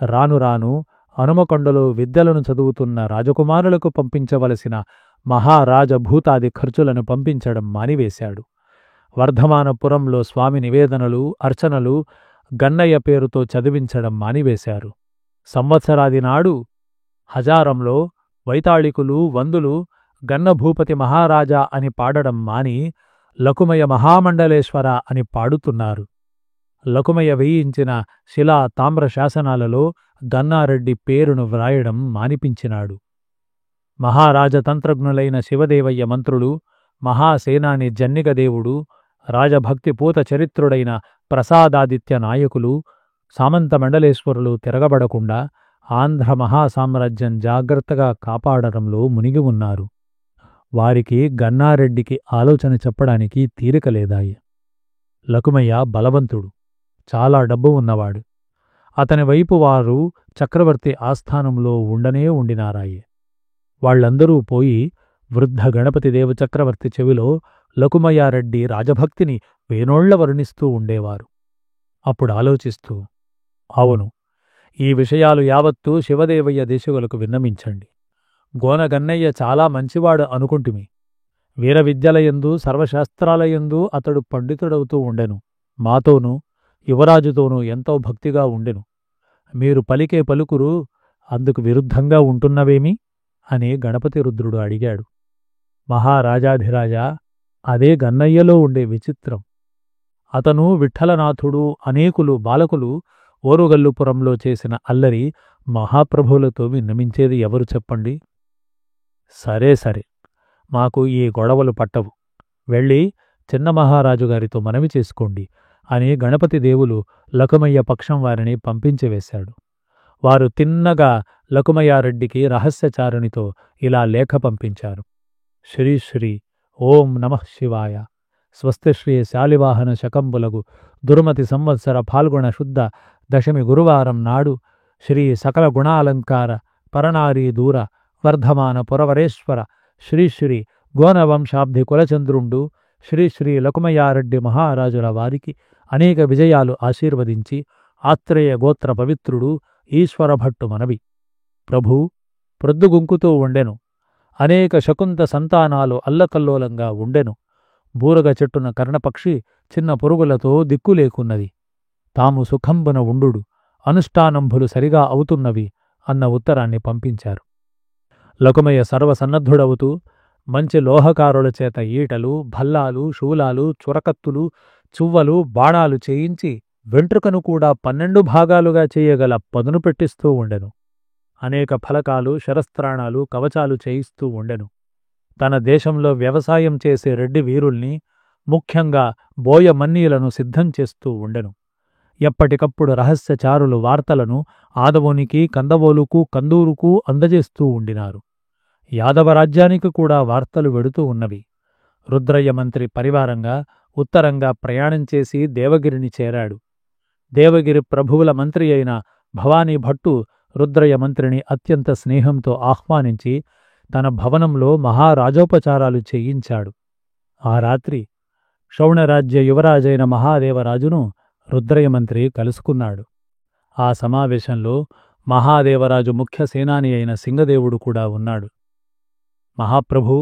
రాను రాను హనుమకొండలో విద్యలను చదువుతున్న రాజకుమారులకు పంపించవలసిన మహారాజభూతాది ఖర్చులను పంపించడం మానివేశాడు. వర్ధమానపురంలో స్వామి నివేదనలు, అర్చనలు గన్నయ్య పేరుతో చదివించడం మానివేశారు. సంవత్సరాది నాడు హజారంలో వైతాళికులు, వందులు గన్నభూపతి మహారాజా అని పాడడం మాని లకుమయ మహామండలేశ్వర అని పాడుతున్నారు. లకుమయ వేయించిన శిలా తామ్ర శాసనాలలో గన్నారెడ్డి పేరును వ్రాయడం మానిపించినాడు. మహారాజతంత్రజ్ఞులైన శివదేవయ్య మంత్రులు, మహాసేనాని జన్నిగదేవుడు, రాజభక్తి పూత చరిత్రుడైన ప్రసాదాదిత్య నాయకులు, సామంతమండలేశ్వరులు తిరగబడకుండా ఆంధ్ర మహాసామ్రాజ్యం జాగ్రత్తగా కాపాడడంలో మునిగి ఉన్నారు. వారికి గన్నారెడ్డికి ఆలోచన చెప్పడానికి తీరికలేదాయి. లకుమయ్య బలవంతుడు, చాలా డబ్బు ఉన్నవాడు. అతని వైపు వారు చక్రవర్తి ఆస్థానంలో ఉండనే ఉండినారాయే. వాళ్లందరూ పోయి వృద్ధ గణపతిదేవ చక్రవర్తి చెవిలో లకుమయారెడ్డి రాజభక్తిని వేనోళ్ల వర్ణిస్తూ ఉండేవారు. అప్పుడు ఆలోచిస్తూ, అవును, ఈ విషయాలు యావత్తూ శివదేవయ్య దేశకులకు విన్నమించండి. గోనగన్నయ్య చాలా మంచివాడు అనుకుంటుమి. వీరవిద్యలయందు సర్వశాస్త్రాలయందు అతడు పండితుడవుతూ ఉండెను. మాతోనూ యువరాజుతోనూ ఎంతో భక్తిగా ఉండెను. మీరు పలికే పలుకురు అందుకు విరుద్ధంగా ఉంటున్నవేమి అని గణపతి రుద్రుడు అడిగాడు. మహారాజాధిరాజా, అదే గన్నయ్యలో ఉండే విచిత్రం. అతను విఠ్ఠలనాథుడు, అనేకులు బాలకులు ఓరుగల్లుపురంలో చేసిన అల్లరి మహాప్రభువులతో విన్నమించేది ఎవరు చెప్పండి? సరే సరే, మాకు ఈ గొడవలు పట్టవు. వెళ్ళి చిన్న మహారాజుగారితో మనవి చేసుకోండి అని గణపతి దేవులు లకుమయ్య పక్షం వారిని పంపించివేశాడు. వారు తిన్నగా లకుమయారెడ్డికి రహస్యచారునితో ఇలా లేఖ పంపించారు. శ్రీ ఓం నమః శివాయ. స్వస్తి శ్రీ శాలివాహన శకంబులగు దుర్మతి సంవత్సర ఫాల్గుణ శుద్ధ దశమి గురువారం నాడు శ్రీ సకల గుణాలంకార పరనారీ దూర వర్ధమాన పురవరేశ్వర శ్రీ గోనవంశాబ్ది కులచంద్రుండు శ్రీ లకుమయారెడ్డి మహారాజుల వారికి అనేక విజయాలు ఆశీర్వదించి ఆత్రేయ గోత్ర పవిత్రుడు ఈశ్వరభట్టు మనవి. ప్రభూ, ప్రొద్దుగుంకుతూ ఉండెను. అనేక శకుంత సంతానాలు అల్లకల్లోలంగా ఉండెను. బూరగ చెట్టున కర్ణపక్షి చిన్న పురుగులతో దిక్కులేకున్నది. తాము సుఖంబున ఉండు, అనుష్ఠానంభులు సరిగా అవుతున్నవి అన్న ఉత్తరాన్ని పంపించారు. లకుమయ్య సర్వసన్నద్ధుడవుతూ మంచి లోహకారుల చేత ఈటలు, భల్లాలు, శూలాలు, చురకత్తులు, చువ్వలు, బాణాలు చేయించి వెంట్రుకను కూడా 12 భాగాలుగా చేయగల పదును పెట్టిస్తూ ఉండెను. అనేక ఫలకాలు, శరస్త్రాణాలు, కవచాలు చేయిస్తూ ఉండెను. తన దేశంలో వ్యవసాయం చేసే రెడ్డి వీరుల్ని, ముఖ్యంగా బోయ మన్నీలను సిద్ధం చేస్తూ ఉండెను. ఎప్పటికప్పుడు రహస్యచారులు వార్తలను ఆదవునికి, కందవోలుకు, కందూరుకు అందజేస్తూ ఉండినారు. యాదవరాజ్యానికి కూడా వార్తలు వెడుతూ ఉన్నవి. రుద్రయ్య మంత్రి పరివారంగా ఉత్తరంగా ప్రయాణం చేసి దేవగిరిని చేరాడు. దేవగిరి ప్రభువుల మంత్రి అయిన భవానీ భట్టు రుద్రయ్య మంత్రిని అత్యంత స్నేహంతో ఆహ్వానించి తన భవనంలో మహారాజోపచారాలు చేయించాడు. ఆ రాత్రి శౌణరాజ్య యువరాజైన మహాదేవరాజును రుద్రయ్య మంత్రి కలుసుకున్నాడు. ఆ సమావేశంలో మహాదేవరాజు ముఖ్య సేనాని అయిన సింగదేవుడు కూడా ఉన్నాడు. మహాప్రభూ,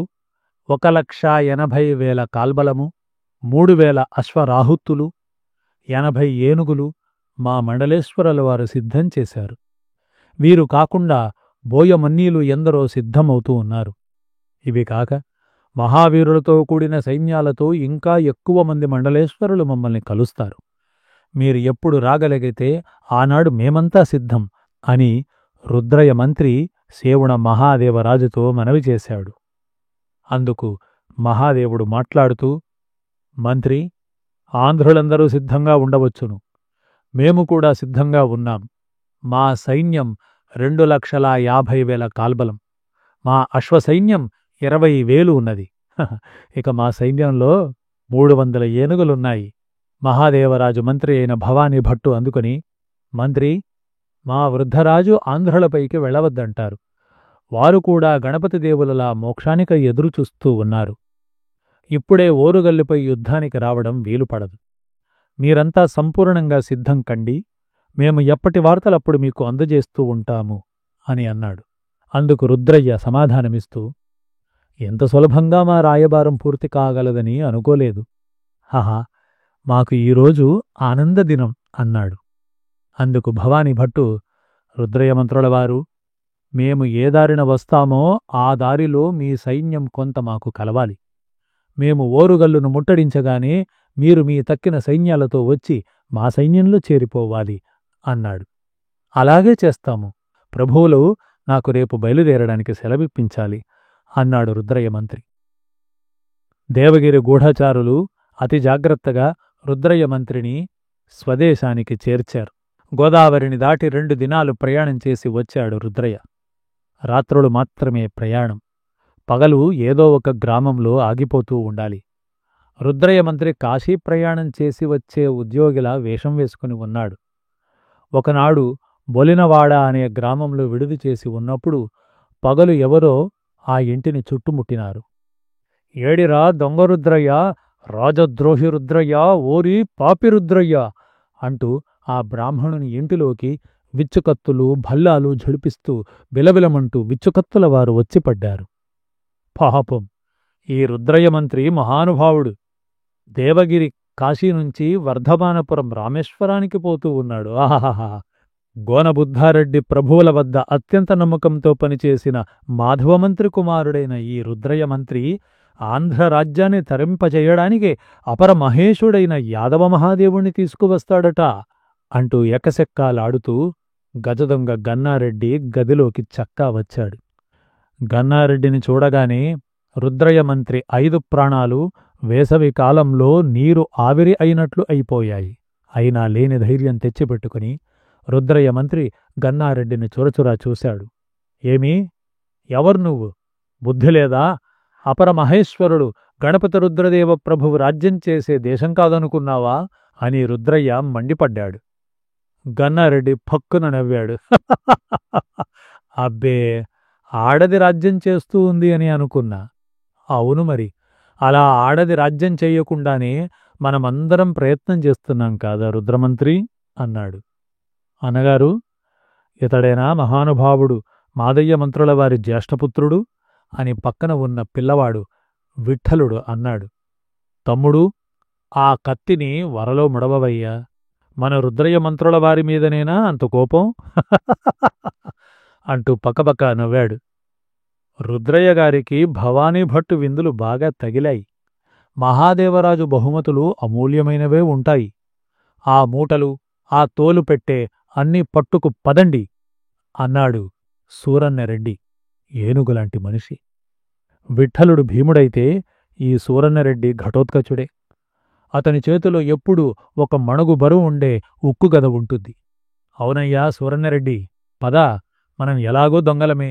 1,80,000 కాల్బలము, 3,000 అశ్వరాహుత్తులు, 80 ఏనుగులు మా మండలేశ్వరుల వారు సిద్ధం చేశారు. వీరు కాకుండా బోయమన్నీలు ఎందరో సిద్ధమవుతూ ఉన్నారు. ఇవి కాక మహావీరులతో కూడిన సైన్యాలతో ఇంకా ఎక్కువ మంది మండలేశ్వరులు మమ్మల్ని కలుస్తారు. మీరు ఎప్పుడు రాగలిగితే ఆనాడు మేమంతా సిద్ధం అని రుద్రయ్య మంత్రి సేవుణ మహాదేవరాజుతో మనవి చేశాడు. అందుకు మహాదేవుడు మాట్లాడుతూ, మంత్రి, ఆంధ్రులందరూ సిద్ధంగా ఉండవచ్చును. మేము కూడా సిద్ధంగా ఉన్నాం. మా సైన్యం 2,50,000 కాల్బలం. మా అశ్వసైన్యం 20,000 ఉన్నది. ఇక మా సైన్యంలో 300 ఏనుగులున్నాయి. మహాదేవరాజు మంత్రి అయిన భవానీ భట్టు అందుకుని, మంత్రి, మా వృద్ధరాజు ఆంధ్రులపైకి వెళ్ళవద్దంటారు. వారు కూడా గణపతి దేవులలా మోక్షానికై ఎదురుచూస్తూ ఉన్నారు. ఇప్పుడే ఓరుగల్లుపై యుద్ధానికి రావడం వీలుపడదు. మీరంతా సంపూర్ణంగా సిద్ధం కండి. మేము ఎప్పటి వార్తలప్పుడు మీకు అందజేస్తూ ఉంటాము అని అన్నాడు. అందుకు రుద్రయ్య సమాధానమిస్తూ, ఎంత సులభంగా మా రాయబారం పూర్తి కాగలదని అనుకోలేదు. హహా, మాకు ఈరోజు ఆనందదినం అన్నాడు. అందుకు భవానీ భట్టు, రుద్రయ్య మంత్రులవారు, మేము ఏ దారిన వస్తామో ఆ దారిలో మీ సైన్యం కొంత మాకు కలవాలి. మేము ఓరుగల్లును ముట్టడించగానే మీరు మీ తక్కిన సైన్యాలతో వచ్చి మా సైన్యంలో చేరిపోవాలి అన్నాడు. అలాగే చేస్తాము. ప్రభువులు నాకు రేపు బయలుదేరడానికి సెలవిప్పించాలి అన్నాడు రుద్రయ్య మంత్రి. దేవగిరి గూఢచారులు అతి జాగ్రత్తగా రుద్రయ్య మంత్రిని స్వదేశానికి చేర్చారు. గోదావరిని దాటి 2 దినాలు ప్రయాణం చేసి వచ్చాడు రుద్రయ్య. రాత్రులు మాత్రమే ప్రయాణం. పగలు ఏదో ఒక గ్రామంలో ఆగిపోతూ ఉండాలి. రుద్రయ్య మంత్రి కాశీ ప్రయాణం చేసి వచ్చే ఉద్యోగిలా వేషం వేసుకుని ఉన్నాడు. ఒకనాడు బొలినవాడ అనే గ్రామంలో విడుదల చేసి ఉన్నప్పుడు పగలు ఎవరో ఆ ఇంటిని చుట్టుముట్టినారు. ఏడిరా దొంగ రుద్రయ్య, రాజద్రోహి రుద్రయ్య, ఓరి పాపి రుద్రయ్య అంటూ ఆ బ్రాహ్మణుని ఇంటిలోకి విచ్చుకత్తులు, భల్లాలు ఝడిపిస్తూ బిలబిలమంటూ విచ్చుకత్తుల వారు వచ్చిపడ్డారు. పాపం, ఈ రుద్రయ్య మంత్రి మహానుభావుడు. దేవగిరి కాశీ నుంచి వర్ధమానపురం రామేశ్వరానికి పోతూ ఉన్నాడు. ఆహాహా! గోనబుద్ధారెడ్డి ప్రభువుల వద్ద అత్యంత నమ్మకంతో పనిచేసిన మాధవమంత్రి కుమారుడైన ఈ రుద్రయ్య మంత్రి ఆంధ్రరాజ్యాన్ని తరింపజేయడానికి అపర మహేశుడైన యాదవ మహాదేవుణ్ణి తీసుకువస్తాడట అంటూ ఎకసెక్కాలాడుతూ గజదొంగ గన్నారెడ్డి గదిలోకి చక్కా వచ్చాడు. గన్నారెడ్డిని చూడగానే రుద్రయ్య మంత్రి 5 ప్రాణాలు వేసవి కాలంలో నీరు ఆవిరి అయినట్లు అయిపోయాయి. అయినా లేని ధైర్యం తెచ్చిపెట్టుకుని రుద్రయ్య మంత్రి గన్నారెడ్డిని చురచురా చూశాడు. ఏమీ? ఎవరు నువ్వు? బుద్ధి లేదా? అపర మహేశ్వరుడు గణపతి రుద్రదేవ ప్రభువు రాజ్యం చేసే దేశం కాదనుకున్నావా అని రుద్రయ్య మండిపడ్డాడు. గన్నారెడ్డి ఫక్కున నవ్వాడు. అబ్బే, ఆడది రాజ్యం చేస్తూ ఉంది అని అనుకున్నా. అవును మరి, అలా ఆడది రాజ్యం చెయ్యకుండానే మనమందరం ప్రయత్నం చేస్తున్నాం కాదా రుద్రమంత్రి అన్నాడు. అన్నగారు, ఇతడేనా మహానుభావుడు మాదయ్య మంత్రుల వారి జ్యేష్ఠపుత్రుడు అని పక్కన ఉన్న పిల్లవాడు విఠలుడు అన్నాడు. తమ్ముడు, ఆ కత్తిని వరలో ముడవవయ్యా. మన రుద్రయ్య మంత్రుల వారి మీదనేనా అంత కోపం? అంటూ పక్కపక్క నవ్వాడు. రుద్రయ్య గారికి భవానీ భట్టు విందులు బాగా తగిలాయి. మహాదేవరాజు బహుమతులు అమూల్యమైనవే ఉంటాయి. ఆ మూటలు, ఆ తోలు పెట్టే అన్నీ పట్టుకు పదండి అన్నాడు సూరన్నరెడ్డి, ఏనుగులాంటి మనిషి. విఠలుడు భీముడైతే ఈ సూరన్నరెడ్డి ఘటోత్కచుడే. అతని చేతిలో ఎప్పుడూ ఒక మణుగు బరువు ఉండే ఉక్కుగద ఉంటుంది. అవునయ్యా సూరన్నరెడ్డి, పద, మనం ఎలాగో దొంగలమే.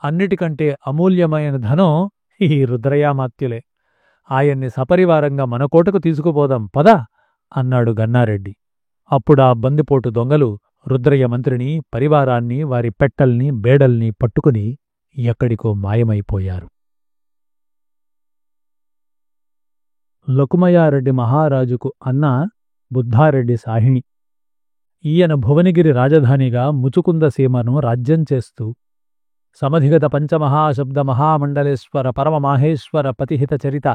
అన్నిటికంటే అమూల్యమైన ధనం ఈ రుద్రయామాత్యులే. ఆయన్ని సపరివారంగా మన కోటకు తీసుకుపోదాం పద అన్నాడు గన్నారెడ్డి. అప్పుడా బందిపోటు దొంగలు రుద్రయ్య మంత్రిని, పరివారాన్ని, వారి పెట్టల్ని, బేడల్ని పట్టుకుని ఎక్కడికో మాయమైపోయారు. లకుమయారెడ్డి మహారాజుకు అన్న బుద్ధారెడ్డి సాహిణి. ఈయన భువనగిరి రాజధానిగా ముచుకుంద సీమను రాజ్యం చేస్తూ సమధిగత పంచమహాశబ్ద మహామండలేశ్వర పరమమాహేశ్వర పతిహిత చరిత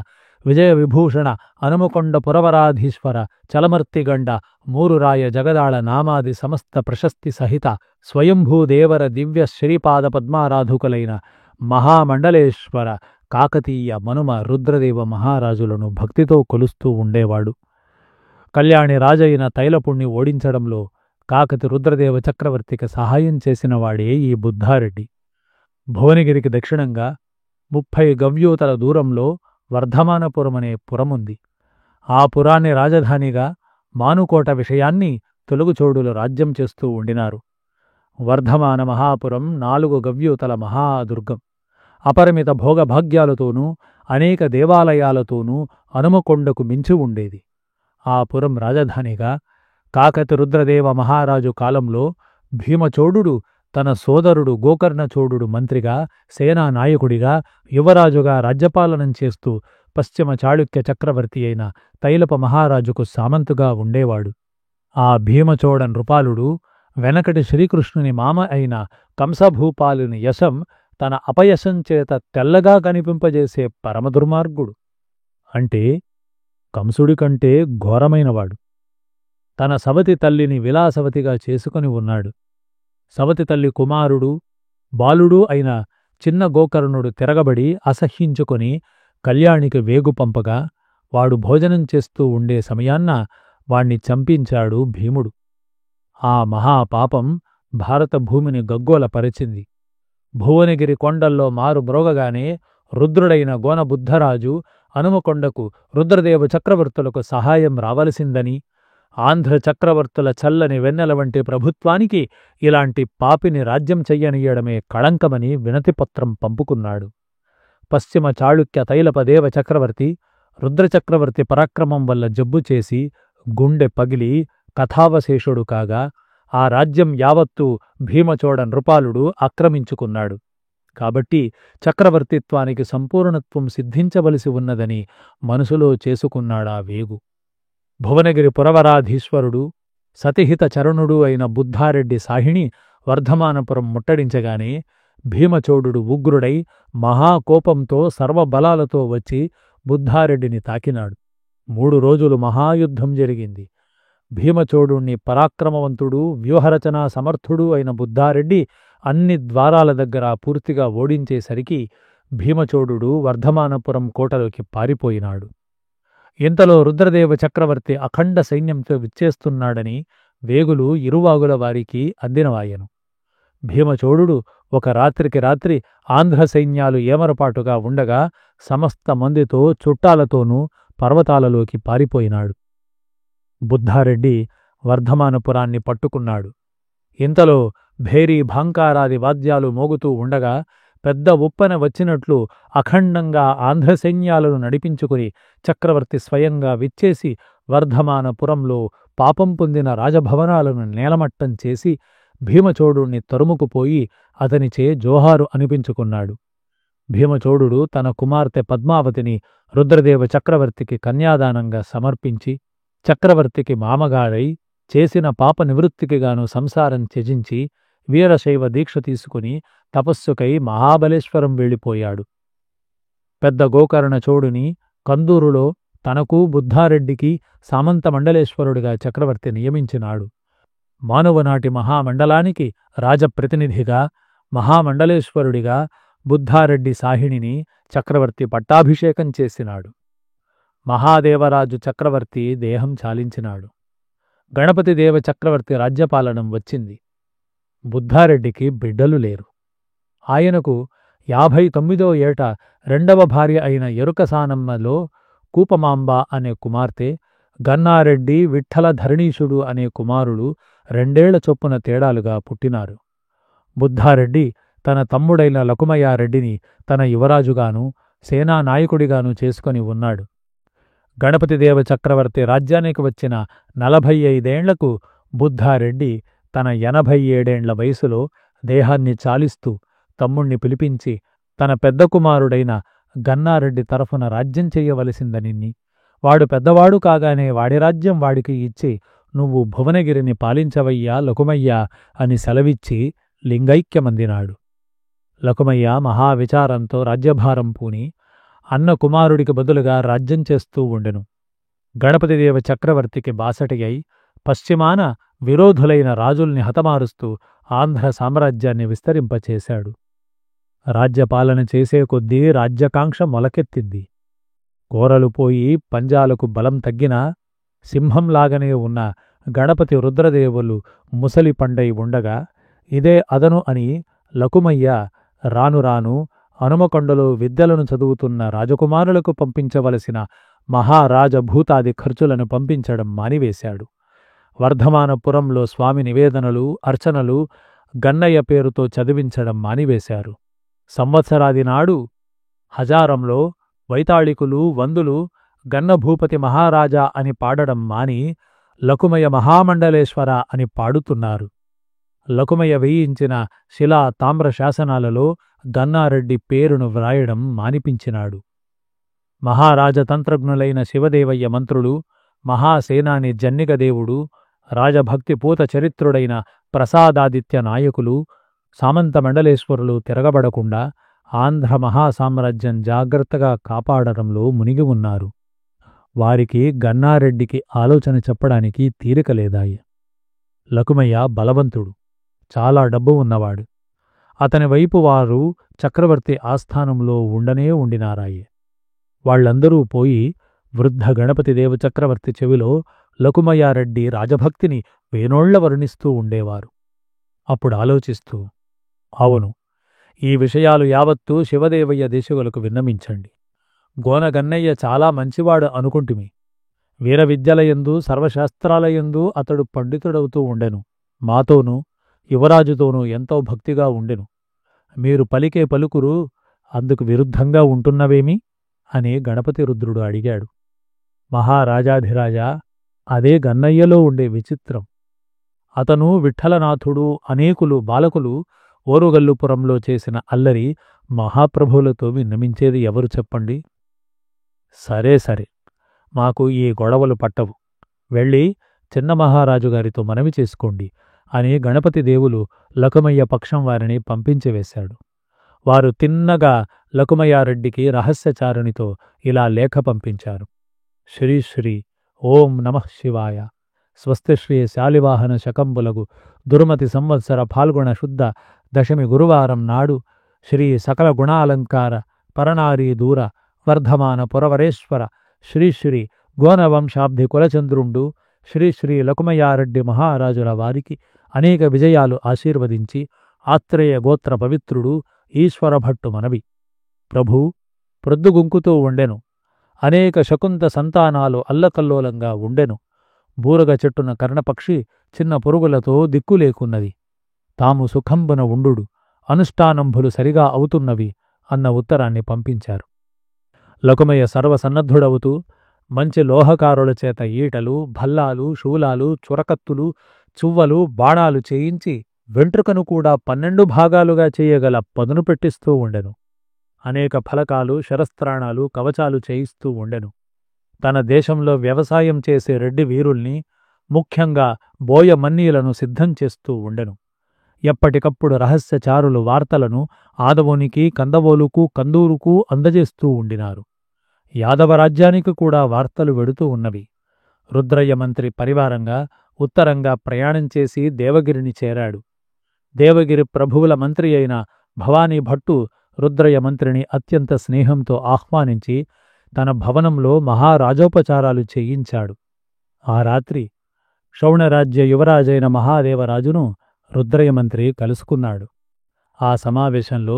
విజయ విభూషణ అనుమకొండ పురవరాధీశ్వర చలమర్తిగండ మూరురాయ జగదాళ నామాది సమస్త ప్రశస్తి సహిత స్వయంభూదేవర దివ్య శ్రీపాద పద్మారాధుకులైన మహామండలేశ్వర కాకతీయ మనుమ రుద్రదేవ మహారాజులను భక్తితో కొలుస్తూ ఉండేవాడు. కళ్యాణి రాజైన తైలపుణ్ణి ఓడించడంలో కాకతి రుద్రదేవ చక్రవర్తికి సహాయం చేసినవాడే ఈ బుద్ధారెడ్డి. భువనగిరికి దక్షిణంగా 30 గవ్యూతల దూరంలో వర్ధమానపురమనే పురముంది. ఆ పురాన్ని రాజధానిగా మానుకోట విషయాన్ని తెలుగుచోడులు రాజ్యం చేస్తూ ఉండినారు. వర్ధమాన మహాపురం 4 గవ్యూతల మహాదుర్గం. అపరిమిత భోగభాగ్యాలతోనూ అనేక దేవాలయాలతోనూ హనుమకొండకు మించి ఉండేది. ఆ పురం రాజధానిగా కాకతి రుద్రదేవ మహారాజు కాలంలో భీమచోడుడు తన సోదరుడు గోకర్ణచోడుడు మంత్రిగా, సేనానాయకుడిగా, యువరాజుగా రాజ్యపాలనం చేస్తూ పశ్చిమ చాళుక్య చక్రవర్తి అయిన తైలప మహారాజుకు సామంతుగా ఉండేవాడు. ఆ భీమచోడ నృపాలుడు వెనకటి శ్రీకృష్ణుని మామ అయిన కంసభూపాలుని యశం తన అపయశం చేత తెల్లగా కనిపింపజేసే పరమదుర్మార్గుడు. అంటే కంసుడి కంటే ఘోరమైనవాడు. తన సవతి తల్లిని విలాసవతిగా చేసుకుని ఉన్నాడు. సవతి తల్లి కుమారుడు, బాలుడు అయిన చిన్న గోకర్ణుడు తిరగబడి అసహ్యించుకొని కళ్యాణికి వేగు పంపగా వాడు భోజనం చేస్తూ ఉండే సమయాన్న వాణ్ణి చంపించాడు భీముడు. ఆ మహాపాపం భారత భూమిని గగ్గోలపరిచింది. భువనగిరి కొండల్లో మారు మ్రోగగానే రుద్రుడైన గోనబుద్ధరాజు హనుమకొండకు రుద్రదేవ చక్రవర్తులకు సహాయం రావలసిందని, ఆంధ్ర చక్రవర్తుల చల్లని వెన్నెల వంటి ప్రభుత్వానికి ఇలాంటి పాపిని రాజ్యం చెయ్యనీయడమే కళంకమని వినతిపత్రం పంపుకున్నాడు. పశ్చిమ చాళుక్య తైలపదేవ చక్రవర్తి రుద్రచక్రవర్తి పరాక్రమం వల్ల జబ్బు చేసి గుండె పగిలి కథావశేషుడు కాగా ఆ రాజ్యం యావత్తూ భీమచోడ నృపాలుడు ఆక్రమించుకున్నాడు. కాబట్టి చక్రవర్తిత్వానికి సంపూర్ణత్వం సిద్ధించవలసి ఉన్నదని మనసులో చేసుకున్నాడా వేగు. భువనగిరి పురవరాధీశ్వరుడు, సతిహిత చరణుడు అయిన బుద్ధారెడ్డి సాహిణి వర్ధమానపురం ముట్టడించగానే భీమచోడుడు ఉగ్రుడై మహాకోపంతో సర్వబలాలతో వచ్చి బుద్ధారెడ్డిని తాకినాడు. 3 రోజులు మహాయుద్ధం జరిగింది. భీమచోడుణ్ణి పరాక్రమవంతుడు, వ్యూహరచనా సమర్థుడు అయిన బుద్ధారెడ్డి అన్ని ద్వారాల దగ్గర పూర్తిగా ఓడించేసరికి భీమచోడుడు వర్ధమానపురం కోటలోకి పారిపోయినాడు. ఇంతలో రుద్రదేవ చక్రవర్తి అఖండ సైన్యంతో విచ్చేస్తున్నాడని వేగులు ఇరువాగుల వారికి అందినవాయెను. భీమచోడుడు ఒక రాత్రికి రాత్రి ఆంధ్ర సైన్యాలు ఏమరపాటుగా ఉండగా సమస్త మందితో చుట్టాలతోనూ పర్వతాలలోకి పారిపోయినాడు. బుద్ధారెడ్డి వర్ధమానపురాన్ని పట్టుకున్నాడు. ఇంతలో భేరీ భాంకారాది వాద్యాలు మోగుతూ ఉండగా పెద్ద ఉప్పన వచ్చినట్లు అఖండంగా ఆంధ్రసైన్యాలను నడిపించుకుని చక్రవర్తి స్వయంగా విచ్చేసి వర్ధమానపురంలో పాపం పొందిన రాజభవనాలను నేలమట్టం చేసి భీమచోడుణ్ణి తరుముకుపోయి అతనిచే జోహారు అనిపించుకున్నాడు. భీమచోడుడు తన కుమార్తె పద్మావతిని రుద్రదేవ చక్రవర్తికి కన్యాదానంగా సమర్పించి చక్రవర్తికి మామగారై చేసిన పాప నివృత్తికిగాను సంసారం త్యజించి వీరశైవ దీక్ష తీసుకుని తపస్సుకై మహాబలేశ్వరం వెళ్ళిపోయాడు. పెద్ద గోకర్ణ చోడుని కందూరులో తనకు బుద్ధారెడ్డికి సామంతమండలేశ్వరుడిగా చక్రవర్తి నియమించినాడు. మానవనాటి మహామండలానికి రాజప్రతినిధిగా మహామండలేశ్వరుడిగా బుద్ధారెడ్డి సాహిణిని చక్రవర్తి పట్టాభిషేకం చేసినాడు. మహాదేవరాజు చక్రవర్తి దేహం చాలించినాడు. గణపతిదేవ చక్రవర్తి రాజ్యపాలనం వచ్చింది. బుద్ధారెడ్డికి బిడ్డలు లేరు. ఆయనకు 59వ ఏట రెండవ భార్య అయిన ఎరుకసానమ్మలో కూపమాంబ అనే కుమార్తె, గన్నారెడ్డి విఠ్ఠల ధరణీశుడు అనే కుమారుడు 2 ఏళ్ల చొప్పున తేడాలుగా పుట్టినారు. బుద్ధారెడ్డి తన తమ్ముడైన లకుమయ్యారెడ్డిని తన యువరాజుగాను సేనానాయకుడిగాను చేసుకొని ఉన్నాడు. గణపతిదేవ చక్రవర్తి రాజ్యానికి వచ్చిన 45 ఏళ్లకు బుద్ధారెడ్డి తన 87 ఏళ్ల వయసులో దేహాన్ని చాలిస్తూ తమ్ముణ్ణి పిలిపించి తన పెద్ద కుమారుడైన గన్నారెడ్డి తరఫున రాజ్యం చెయ్యవలసిందనిన్ని, వాడు పెద్దవాడు కాగానే వాడి రాజ్యం వాడికి ఇచ్చి నువ్వు భువనగిరిని పాలించవయ్యా లకుమయ్యా అని సెలవిచ్చి లింగైక్యమందినాడు. లకుమయ్య మహావిచారంతో రాజ్యభారం పూని అన్న కుమారుడికి బదులుగా రాజ్యం చేస్తూ ఉండెను. గణపతిదేవ చక్రవర్తికి బాసటి అయి పశ్చిమాన విరోధులైన రాజుల్ని హతమారుస్తూ ఆంధ్ర సామ్రాజ్యాన్ని విస్తరింపచేశాడు. రాజ్యపాలన చేసే కొద్దీ రాజ్యకాంక్ష మొలకెత్తింది. కోరలు పోయి పంజాలకు బలం తగ్గినా సింహంలాగనే ఉన్న గణపతి రుద్రదేవులు ముసలి పండై ఉండగా ఇదే అదను అని లకుమయ్య రాను రాను హనుమకొండలో విద్యలను చదువుతున్న రాజకుమారులకు పంపించవలసిన మహారాజభూతాది ఖర్చులను పంపించడం మానివేశాడు. వర్ధమానపురంలో స్వామి నివేదనలు, అర్చనలు గన్నయ్య పేరుతో చదివించడం మానివేశారు. సంవత్సరాది నాడు హజారంలో వైతాళికులు, వందులు గన్నభూపతి మహారాజా అని పాడడం మాని లకుమయ మహామండలేశ్వర అని పాడుతున్నారు. లకుమయ వేయించిన శిలా తామ్ర శాసనాలలో గన్నారెడ్డి పేరును వ్రాయడం మానిపించినాడు. మహారాజతంత్రజ్ఞులైన శివదేవయ్య మంత్రులు, మహాసేనాని జన్నిగదేవుడు, రాజభక్తి పూత చరిత్రుడైన ప్రసాదాదిత్య నాయకులు, సామంతమండలేశ్వరులు తిరగబడకుండా ఆంధ్ర మహాసామ్రాజ్యం జాగ్రత్తగా కాపాడడంలో మునిగి ఉన్నారు. వారికి గన్నారెడ్డికి ఆలోచన చెప్పడానికి తీరికలేదాయి. లకుమయ్య బలవంతుడు, చాలా డబ్బు ఉన్నవాడు. అతని వైపు వారు చక్రవర్తి ఆస్థానంలో ఉండనే ఉండినారాయే. వాళ్లందరూ పోయి వృద్ధ గణపతిదేవ చక్రవర్తి చెవిలో లకుమయ్యారెడ్డి రాజభక్తిని వేనోళ్ల వర్ణిస్తూ ఉండేవారు. అప్పుడు ఆలోచిస్తూ, అవును, ఈ విషయాలు యావత్తూ శివదేవయ్య దేశకులకు విన్నమించండి. గోనగన్నయ్య చాలా మంచివాడు అనుకుంటుమి. వీరవిద్యలయందు సర్వశాస్త్రాలయందు అతడు పండితుడవుతూ ఉండెను. మాతోనూ యువరాజుతోనూ ఎంతో భక్తిగా ఉండెను. మీరు పలికే పలుకురు అందుకు విరుద్ధంగా ఉంటున్నవేమి అని గణపతి రుద్రుడు అడిగాడు. మహారాజాధిరాజా, అదే గన్నయ్యలో ఉండే విచిత్రం. అతను విఠ్ఠలనాథుడు అనేకులు బాలకులు ఓరుగల్లుపురంలో చేసిన అల్లరి మహాప్రభువులతో విన్నమించేది ఎవరు చెప్పండి? సరే సరే, మాకు ఈ గొడవలు పట్టవు. వెళ్ళి చిన్న మహారాజుగారితో మనవి చేసుకోండి అని గణపతి దేవులు లకుమయ్య పక్షం వారిని పంపించివేశాడు. వారు తిన్నగా లకుమయ్యారెడ్డికి రహస్యచారునితో ఇలా లేఖ పంపించారు. శ్రీశ్రీ ఓం నమః శివాయ. స్వస్తిశ్రీ శాలివాహన శకంబులగు దుర్మతి సంవత్సర ఫాల్గుణ శుద్ధ దశమి గురువారం నాడు శ్రీ సకల గుణాలంకార పరనారీ దూర వర్ధమాన పురవరేశ్వర శ్రీశ్రీ గోనవంశాబ్ది కులచంద్రుండు శ్రీశ్రీ లకుమయ్యారెడ్డి మహారాజుల వారికి అనేక విజయాలు ఆశీర్వదించి ఆత్రేయ గోత్ర పవిత్రుడు ఈశ్వరభట్టు మనవి. ప్రభూ, ప్రొద్దుగుంకుతూ ఉండెను. అనేక శకుంత సంతానాలు అల్లకల్లోలంగా ఉండెను. బూరగ చెట్టున కర్ణపక్షి చిన్న పురుగులతో దిక్కులేకున్నది. తాము సుఖంబున ఉండుడు, అనుష్ఠానంభులు సరిగా అవుతున్నవి అన్న ఉత్తరాన్ని పంపించారు. లకుమయ్య సర్వసన్నద్ధుడవుతూ మంచి లోహకారుల చేత ఈటలు, భల్లాలు, శూలాలు, చురకత్తులు, చువ్వలు, బాణాలు చేయించి వెంట్రుకను కూడా 12 భాగాలుగా చేయగల పదును పెట్టిస్తూ ఉండెను. అనేక ఫలకాలు, శరస్త్రాణాలు, కవచాలు చేయిస్తూ ఉండెను. తన దేశంలో వ్యవసాయం చేసే రెడ్డి వీరుల్ని, ముఖ్యంగా బోయమన్నీలను సిద్ధం చేస్తూ ఉండెను. ఎప్పటికప్పుడు రహస్యచారులు వార్తలను ఆదవోనికి, కందవోలుకు, కందూరుకు అందజేస్తూ ఉండినారు. యాదవరాజ్యానికి కూడా వార్తలు వెడుతూ ఉన్నవి. రుద్రయ్య మంత్రి పరివారంగా ఉత్తరంగా ప్రయాణం చేసి దేవగిరిని చేరాడు. దేవగిరి ప్రభువుల మంత్రి అయిన భవానీ భట్టు రుద్రయ్య మంత్రిని అత్యంత స్నేహంతో ఆహ్వానించి తన భవనంలో మహారాజోపచారాలు చేయించాడు. ఆ రాత్రి శౌణరాజ్య యువరాజైన మహాదేవరాజును రుద్రయ్య మంత్రి కలుసుకున్నాడు. ఆ సమావేశంలో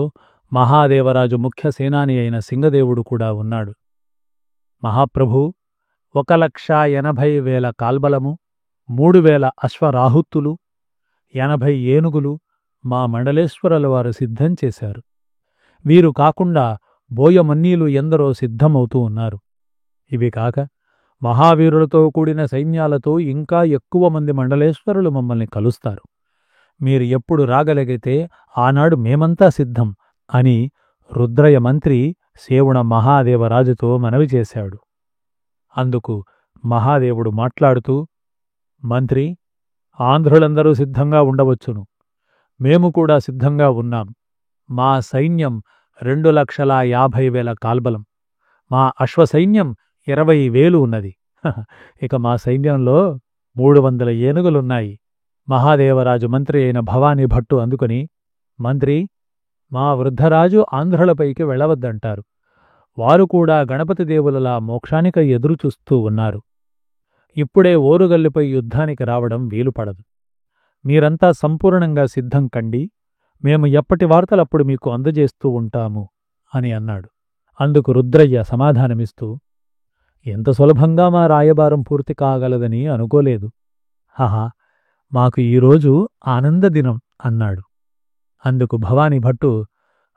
మహాదేవరాజు ముఖ్య సేనాని అయిన సింగదేవుడు కూడా ఉన్నాడు. మహాప్రభూ, 1,80,000 కాల్బలము, 3,000 అశ్వరాహుత్తులు, 80 ఏనుగులు మా మండలేశ్వరుల వారు సిద్ధం చేశారు. వీరు కాకుండా బోయమన్నీలు ఎందరో సిద్ధమవుతూ ఉన్నారు. ఇవి కాక మహావీరులతో కూడిన సైన్యాలతో ఇంకా ఎక్కువ మంది మండలేశ్వరులు మమ్మల్ని కలుస్తారు. మీరు ఎప్పుడు రాగలిగితే ఆనాడు మేమంతా సిద్ధం అని రుద్రయ్య మంత్రి సేవుణ మహాదేవరాజుతో మనవి చేశాడు. అందుకు మహాదేవుడు మాట్లాడుతూ, మంత్రి, ఆంధ్రులందరూ సిద్ధంగా ఉండవచ్చును. మేము కూడా సిద్ధంగా ఉన్నాం. మా సైన్యం 2,50,000 కాల్బలం, మా అశ్వసైన్యం 20,000 ఉన్నది. ఇక మా సైన్యంలో 300 ఏనుగులున్నాయి. మహాదేవరాజు మంత్రి అయిన భవానీ భట్టు అందుకుని, మంత్రి, మా వృద్ధరాజు ఆంధ్రులపైకి వెళ్ళవద్దంటారు. వారు కూడా గణపతి దేవులలా మోక్షానికై ఎదురుచూస్తూ ఉన్నారు. ఇప్పుడే ఓరుగల్లుపై యుద్ధానికి రావడం వీలుపడదు. మీరంతా సంపూర్ణంగా సిద్ధం కండి. మేము ఎప్పటి వార్తలప్పుడు మీకు అందజేస్తూ ఉంటాము అని అన్నాడు. అందుకు రుద్రయ్య సమాధానమిస్తూ, ఎంత సులభంగా మా రాయబారం పూర్తి కాగలదని అనుకోలేదు. హహా, మాకు ఈరోజు ఆనందదినం అన్నాడు. అందుకు భవానీ భట్టు,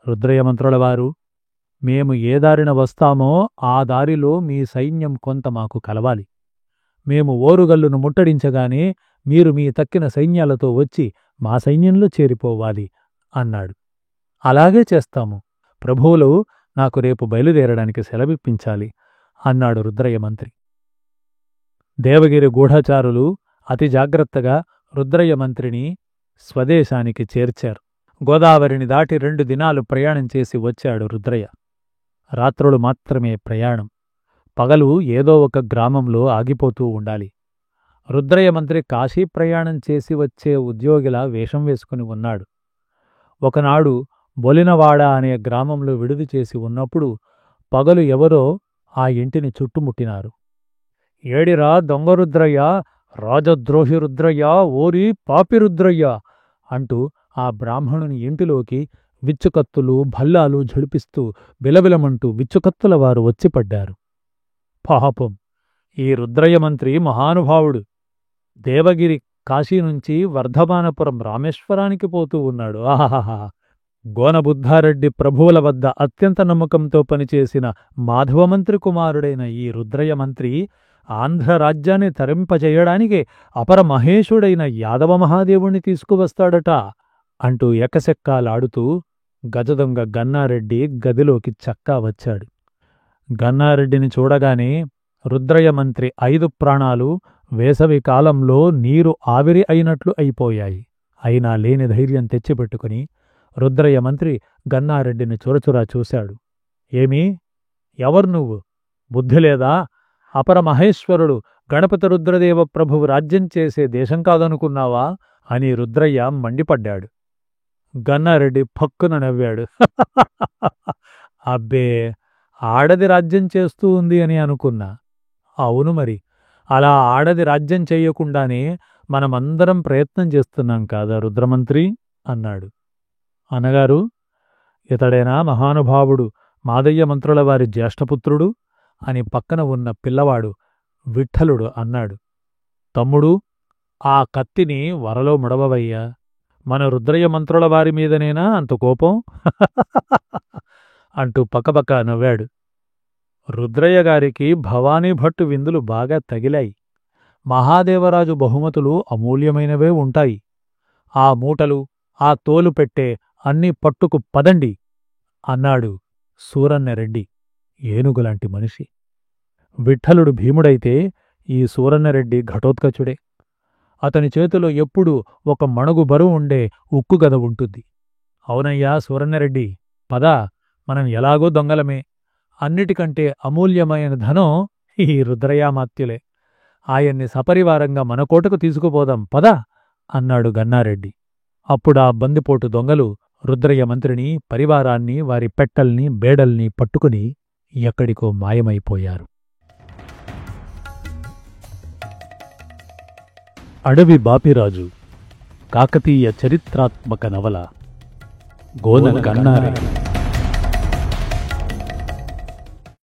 రుద్రయ్య మంత్రులవారు, మేము ఏ దారిన వస్తామో ఆ దారిలో మీ సైన్యం కొంత మాకు కలవాలి. మేము ఓరుగల్లును ముట్టడించగానే మీరు మీ తక్కిన సైన్యాలతో వచ్చి మా సైన్యంలో చేరిపోవాలి అన్నాడు. అలాగే చేస్తాము. ప్రభువులు నాకు రేపు బయలుదేరడానికి సెలవిప్పించాలి అన్నాడు రుద్రయ్య మంత్రి. దేవగిరి గూఢచారులు అతి జాగ్రత్తగా రుద్రయ్య మంత్రిని స్వదేశానికి చేర్చారు. గోదావరిని దాటి 2 దినాలు ప్రయాణం చేసి వచ్చాడు రుద్రయ్య. రాత్రులు మాత్రమే ప్రయాణం. పగలు ఏదో ఒక గ్రామంలో ఆగిపోతూ ఉండాలి. రుద్రయ్య మంత్రి కాశీ ప్రయాణం చేసి వచ్చే ఉద్యోగిలా వేషం వేసుకుని ఉన్నాడు. ఒకనాడు బొలినవాడ అనే గ్రామంలో విడుదల చేసి ఉన్నప్పుడు పగలు ఎవరో ఆ ఇంటిని చుట్టుముట్టినారు. ఏడిరా దొంగ రుద్రయ్య, రాజద్రోహి రుద్రయ్య, ఓరి పాపి రుద్రయ్య అంటూ ఆ బ్రాహ్మణుని ఇంటిలోకి విచ్చుకత్తులు, భల్లాలు ఝడిపిస్తూ బిలబిలమంటూ విచ్చుకత్తుల వారు వచ్చిపడ్డారు. పాపం, ఈ రుద్రయ్య మంత్రి మహానుభావుడు. దేవగిరి కాశీ నుంచి వర్ధమానపురం రామేశ్వరానికి పోతూ ఉన్నాడు. ఆహాహా! గోనబుద్ధారెడ్డి ప్రభువుల వద్ద అత్యంత నమ్మకంతో పనిచేసిన మాధవమంత్రి కుమారుడైన ఈ రుద్రయ్య మంత్రి ఆంధ్రరాజ్యాన్ని తరింపజేయడానికి అపర మహేశుడైన యాదవ మహాదేవుణ్ణి తీసుకువస్తాడట అంటూ ఎకసెక్కాలాడుతూ గజదొంగ గన్నారెడ్డి గదిలోకి చక్కా వచ్చాడు. గన్నారెడ్డిని చూడగానే రుద్రయ్య మంత్రి 5 ప్రాణాలు వేసవి కాలంలో నీరు ఆవిరి అయినట్లు అయిపోయాయి. అయినా లేని ధైర్యం తెచ్చిపెట్టుకుని రుద్రయ్య మంత్రి గన్నారెడ్డిని చురచురా చూశాడు. ఏమీ, ఎవరు నువ్వు? బుద్ధిలేదా? అపరమహేశ్వరుడు గణపతి రుద్రదేవ ప్రభువు రాజ్యం చేసే దేశం కాదనుకున్నావా అని రుద్రయ్య మండిపడ్డాడు. గన్నారెడ్డి ఫక్కున నవ్వాడు. అబ్బే, ఆడది రాజ్యం చేస్తూ ఉంది అని అనుకున్నా. అవును మరి, అలా ఆడది రాజ్యం చెయ్యకుండానే మనమందరం ప్రయత్నం చేస్తున్నాం కాదా రుద్రమంత్రి అన్నాడు. అనగారు, ఇతడేనా మహానుభావుడు మాదయ్య మంత్రుల వారి జ్యేష్ఠపుత్రుడు అని పక్కన ఉన్న పిల్లవాడు విఠలుడు అన్నాడు. తమ్ముడు, ఆ కత్తిని వరలో ముడవవయ్యా. మన రుద్రయ్య మంత్రుల వారి మీదనేనా అంత కోపం అంటూ పకపక నవ్వాడు. రుద్రయ్య గారికి భవానీ భట్టు విందులు బాగా తగిలాయి. మహాదేవరాజు బహుమతులు అమూల్యమైనవే ఉంటాయి. ఆ మూటలు, ఆ తోలు పెట్టే అన్నీ పట్టుకు పదండి అన్నాడు సూరన్నరెడ్డి. ఏనుగులాంటి మనిషి. విఠలుడు భీముడైతే ఈ సూరన్నరెడ్డి ఘటోత్కచుడే. అతని చేతిలో ఎప్పుడూ ఒక మణుగు బరువు ఉండే ఉక్కు గద ఉంటుంది. అవునయ్యా సూరన్నరెడ్డి, పద, మనం ఎలాగో దొంగలమే. అన్నిటికంటే అమూల్యమైన ధనం ఈ రుద్రయామాత్యులే. ఆయన్ని సపరివారంగా మన కోటకు తీసుకుపోదాం పద అన్నాడు గన్నారెడ్డి. అప్పుడా బందిపోటు దొంగలు రుద్రయ్య మంత్రిని, పరివారాన్ని, వారి పెట్టల్ని, బేడల్ని పట్టుకుని ఎక్కడికో మాయమైపోయారు. అడవి బాపిరాజు కాకతీయ చరిత్రాత్మక నవల గోన గన్నారెడ్డి.